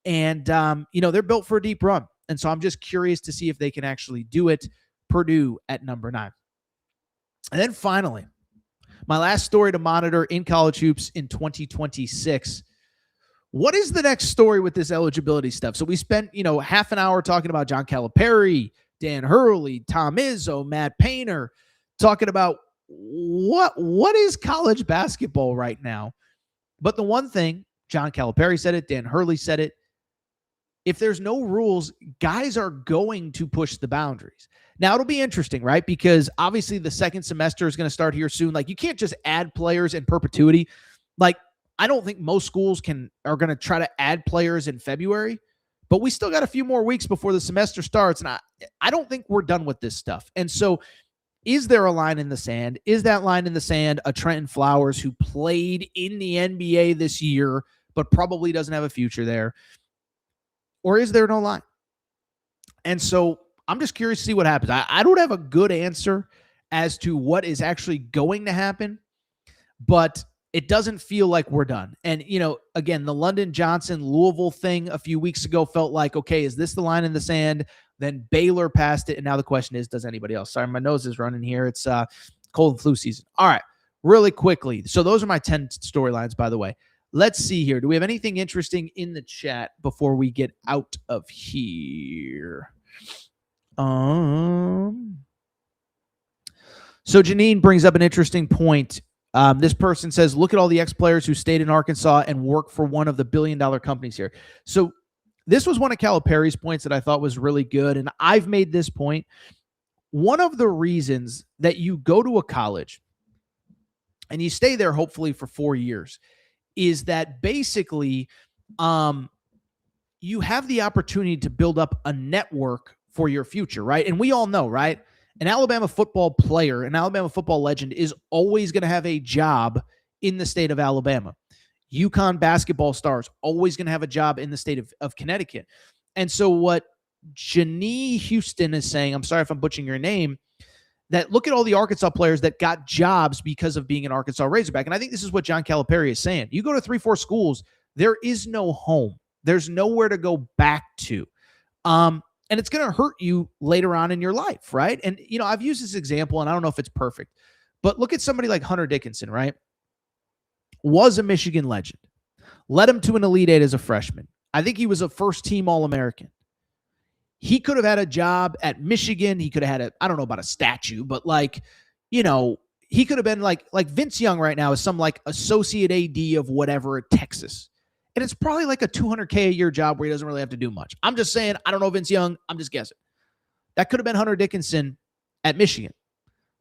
And, they're built for a deep run. And so I'm just curious to see if they can actually do it. Purdue at number 9. And then finally, my last story to monitor in college hoops in 2026. What is the next story with this eligibility stuff? So we spent, half an hour talking about John Calipari, Dan Hurley, Tom Izzo, Matt Painter, talking about what is college basketball right now. But the one thing, John Calipari said it, Dan Hurley said it, if there's no rules, guys are going to push the boundaries. Now, it'll be interesting, right? Because obviously the second semester is going to start here soon. Like, you can't just add players in perpetuity. Like, I don't think most schools are going to try to add players in February, but we still got a few more weeks before the semester starts. And I don't think we're done with this stuff. And so is there a line in the sand? Is that line in the sand a Trenton Flowers who played in the NBA this year, but probably doesn't have a future there? Or is there no line? And so I'm just curious to see what happens. I don't have a good answer as to what is actually going to happen, but it doesn't feel like we're done. And, again, the London Johnson Louisville thing a few weeks ago felt like, okay, is this the line in the sand? Then Baylor passed it. And now the question is, does anybody else? Sorry, my nose is running here. It's cold and flu season. All right, really quickly. So those are my 10 storylines, by the way. Let's see here. Do we have anything interesting in the chat before we get out of here? So Janine brings up an interesting point. This person says, look at all the ex-players who stayed in Arkansas and work for one of the billion-dollar companies here. So this was one of Calipari's points that I thought was really good, and I've made this point. One of the reasons that you go to a college and you stay there hopefully for 4 years is that basically you have the opportunity to build up a network for your future, right? And we all know, right? An Alabama football player, an Alabama football legend is always going to have a job in the state of Alabama. UConn basketball stars always going to have a job in the state of Connecticut. And so what Janie Houston is saying, I'm sorry if I'm butchering your name, that look at all the Arkansas players that got jobs because of being an Arkansas Razorback. And I think this is what John Calipari is saying. You go to 3-4 schools, there is no home. There's nowhere to go back to. And it's going to hurt you later on in your life, right? And, I've used this example, and I don't know if it's perfect, but look at somebody like Hunter Dickinson, right? Was a Michigan legend. Led him to an Elite Eight as a freshman. I think he was a first-team All-American. He could have had a job at Michigan. He could have had I don't know about a statue, but he could have been like Vince Young right now is some like associate AD of whatever at Texas. And it's probably like a $200K a year job where he doesn't really have to do much. I'm just saying, I don't know Vince Young. I'm just guessing. That could have been Hunter Dickinson at Michigan.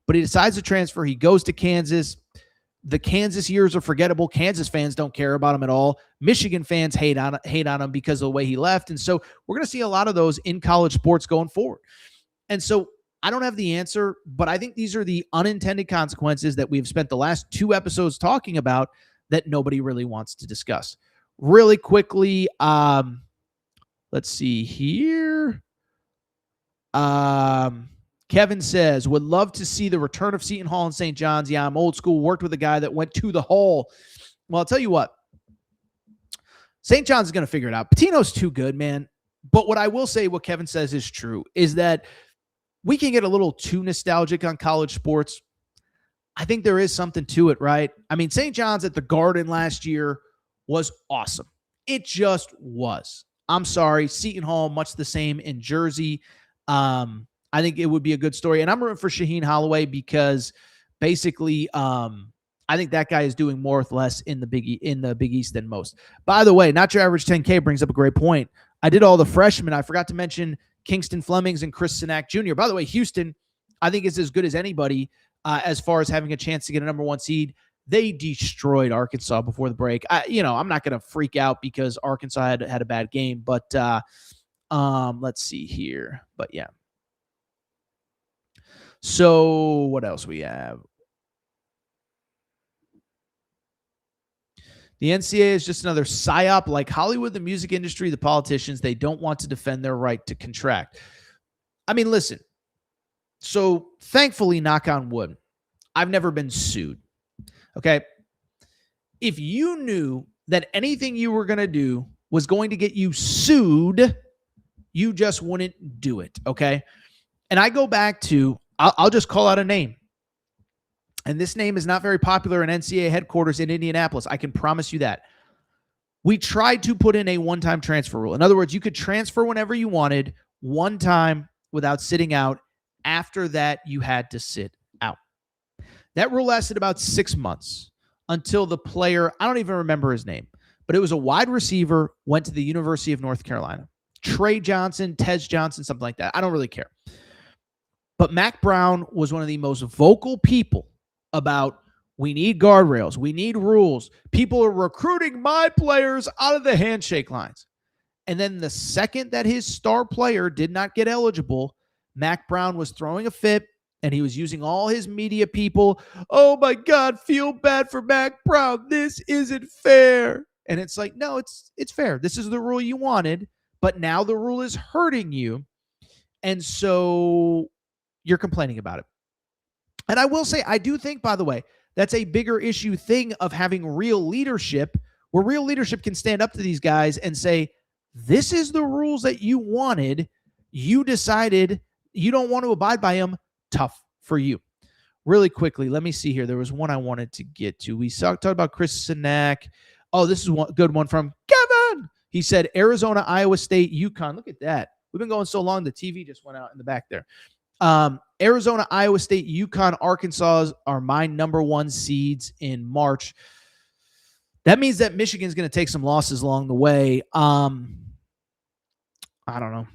But he decides to transfer. He goes to Kansas. The Kansas years are forgettable. Kansas fans don't care about him at all. Michigan fans hate on him because of the way he left. And so we're going to see a lot of those in college sports going forward. And so I don't have the answer, but I think these are the unintended consequences that we've spent the last 2 episodes talking about that nobody really wants to discuss. Really quickly, let's see here. Kevin says, would love to see the return of Seton Hall and St. John's. Yeah, I'm old school. Worked with a guy that went to the Hall. Well, I'll tell you what. St. John's is going to figure it out. Pitino's too good, man. But what I will say, what Kevin says is true, is that we can get a little too nostalgic on college sports. I think there is something to it, right? I mean, St. John's at the Garden last year was awesome. It just was. I'm sorry. Seton Hall, much the same in Jersey. I think it would be a good story. And I'm rooting for Shaheen Holloway because basically I think that guy is doing more with less in the Big East than most. By the way, Not Your Average 10K brings up a great point. I did all the freshmen. I forgot to mention Kingston Flemings and Chris Sinak Jr. By the way, Houston, I think is as good as anybody as far as having a chance to get a number 1 seed. They destroyed Arkansas before the break. I'm not going to freak out because Arkansas had a bad game, but let's see here. But yeah. So what else we have? The NCAA is just another psyop like Hollywood, the music industry, the politicians. They don't want to defend their right to contract. I mean, listen. So thankfully, knock on wood, I've never been sued. Okay. If you knew that anything you were going to do was going to get you sued, you just wouldn't do it. Okay. And I go back to, I'll just call out a name. And this name is not very popular in NCAA headquarters in Indianapolis. I can promise you that. We tried to put in a one-time transfer rule. In other words, you could transfer whenever you wanted, one time without sitting out. After that, you had to sit out. That rule lasted about 6 months until the player, I don't even remember his name, but it was a wide receiver, went to the University of North Carolina. Trey Johnson, Tez Johnson, something like that. I don't really care. But Mac Brown was one of the most vocal people about we need guardrails, we need rules. People are recruiting my players out of the handshake lines. And then the second that his star player did not get eligible, Mac Brown was throwing a fit and he was using all his media people. Oh my God, feel bad for Mac Brown. This isn't fair. And it's like, no, it's fair. This is the rule you wanted, but now the rule is hurting you. And so you're complaining about it. And I will say, I do think, by the way, That's a bigger issue thing of having real leadership, where real leadership can stand up to these guys and say, this is the rules that you wanted. You decided you don't want to abide by them. Tough for you. Really quickly, let me see here. There was one I wanted to get to. We talked about Chris Sinak. Oh, this is one good one from Kevin. He said Arizona, Iowa State, UConn. Look at that. We've been going so long, the TV just went out in the back there. Arizona, Iowa State, UConn, Arkansas are my number 1 seeds in March. That means that Michigan's going to take some losses along the way. I don't know.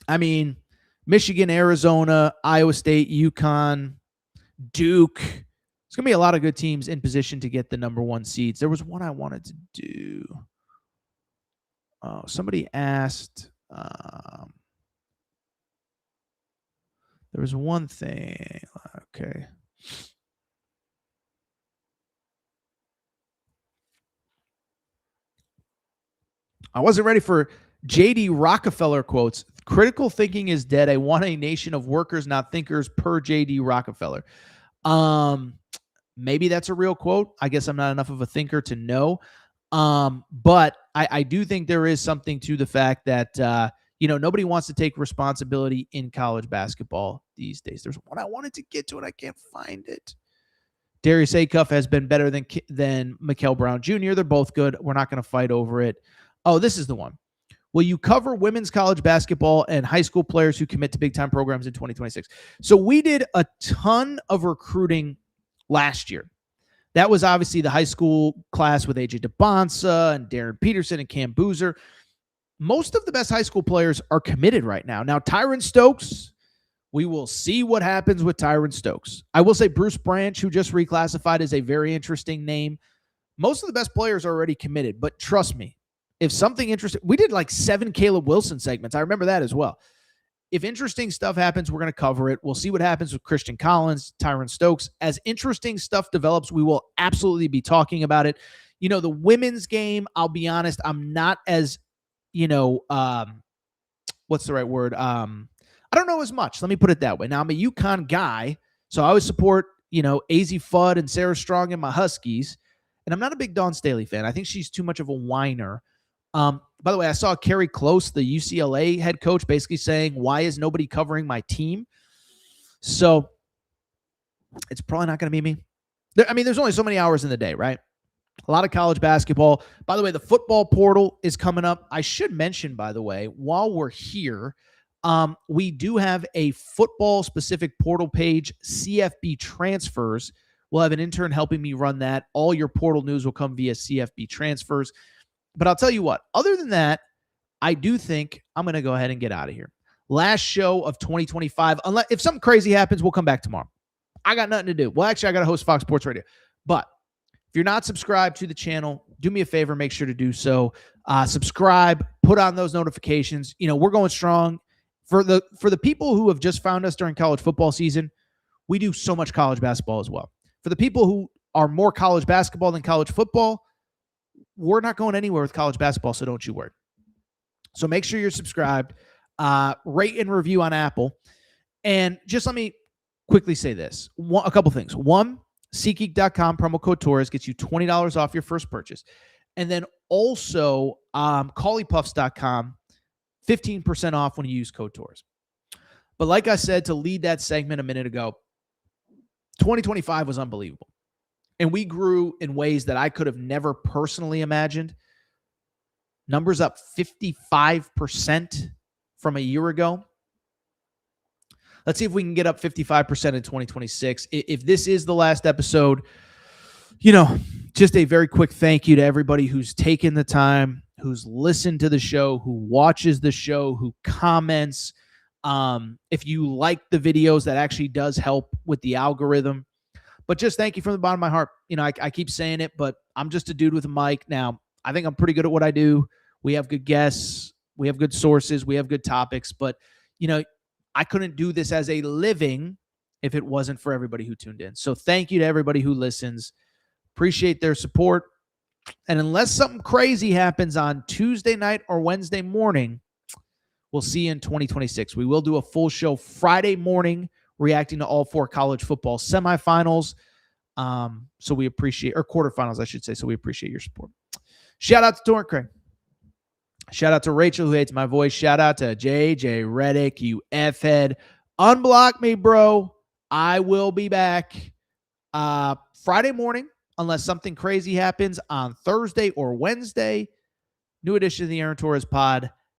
I mean, Michigan, Arizona, Iowa State, UConn, Duke. It's going to be a lot of good teams in position to get the number 1 seeds. There was one I wanted to do. Oh, somebody asked. There was one thing. Okay. I wasn't ready for J.D. Rockefeller quotes. Critical thinking is dead. I want a nation of workers, not thinkers, per J.D. Rockefeller. Maybe that's a real quote. I guess I'm not enough of a thinker to know. But I do think there is something to the fact that, nobody wants to take responsibility in college basketball these days. There's one I wanted to get to, and I can't find it. Darius Acuff has been better than Mikel Brown Jr. They're both good. We're not going to fight over it. Oh, this is the one. Will you cover women's college basketball and high school players who commit to big-time programs in 2026? So we did a ton of recruiting last year. That was obviously the high school class with AJ DeBonsa and Darren Peterson and Cam Boozer. Most of the best high school players are committed right now. Now, Tyron Stokes, we will see what happens with Tyron Stokes. I will say Bruce Branch, who just reclassified, is a very interesting name. Most of the best players are already committed, but trust me, if something interesting, we did like 7 Caleb Wilson segments. I remember that as well. If interesting stuff happens, we're going to cover it. We'll see what happens with Christian Collins, Tyron Stokes. As interesting stuff develops, we will absolutely be talking about it. The women's game, I'll be honest, I'm not as, what's the right word? I don't know as much. Let me put it that way. Now, I'm a UConn guy, so I always support, AZ Fudd and Sarah Strong and my Huskies. And I'm not a big Dawn Staley fan. I think she's too much of a whiner. By the way, I saw Kerry Close, the UCLA head coach, basically saying, why is nobody covering my team? So it's probably not going to be me. There's only so many hours in the day, right? A lot of college basketball. By the way, the football portal is coming up. I should mention, by the way, while we're here, we do have a football-specific portal page, CFB Transfers. We'll have an intern helping me run that. All your portal news will come via CFB Transfers. But I'll tell you what, other than that, I do think I'm going to go ahead and get out of here. Last show of 2025. If something crazy happens, we'll come back tomorrow. I got nothing to do. Well, actually, I got to host Fox Sports Radio. But if you're not subscribed to the channel, do me a favor, make sure to do so. Subscribe, put on those notifications. We're going strong. For the people who have just found us during college football season, we do so much college basketball as well. For the people who are more college basketball than college football, we're not going anywhere with college basketball, so don't you worry. So make sure you're subscribed, rate and review on Apple. And just let me quickly say this. A couple things. One, SeatGeek.com, promo code Torres gets you $20 off your first purchase. And then also Caulipuffs.com, 15% off when you use code Torres. But like I said, to lead that segment a minute ago, 2025 was unbelievable. And we grew in ways that I could have never personally imagined. Numbers up 55% from a year ago. Let's see if we can get up 55% in 2026. If this is the last episode, just a very quick thank you to everybody who's taken the time, who's listened to the show, who watches the show, who comments. If you like the videos, that actually does help with the algorithm. But just thank you from the bottom of my heart. I keep saying it, but I'm just a dude with a mic. Now, I think I'm pretty good at what I do. We have good guests. We have good sources. We have good topics. But, I couldn't do this as a living if it wasn't for everybody who tuned in. So thank you to everybody who listens. Appreciate their support. And unless something crazy happens on Tuesday night or Wednesday morning, we'll see you in 2026. We will do a full show Friday morning reacting to all 4 college football semifinals. So we appreciate, or quarterfinals, I should say. So we appreciate your support. Shout out to Torrent Craig. Shout out to Rachel, who hates my voice. Shout out to JJ Reddick, you F-head. Unblock me, bro. I will be back Friday morning, unless something crazy happens on Thursday or Wednesday. New edition of the Aaron Torres pod.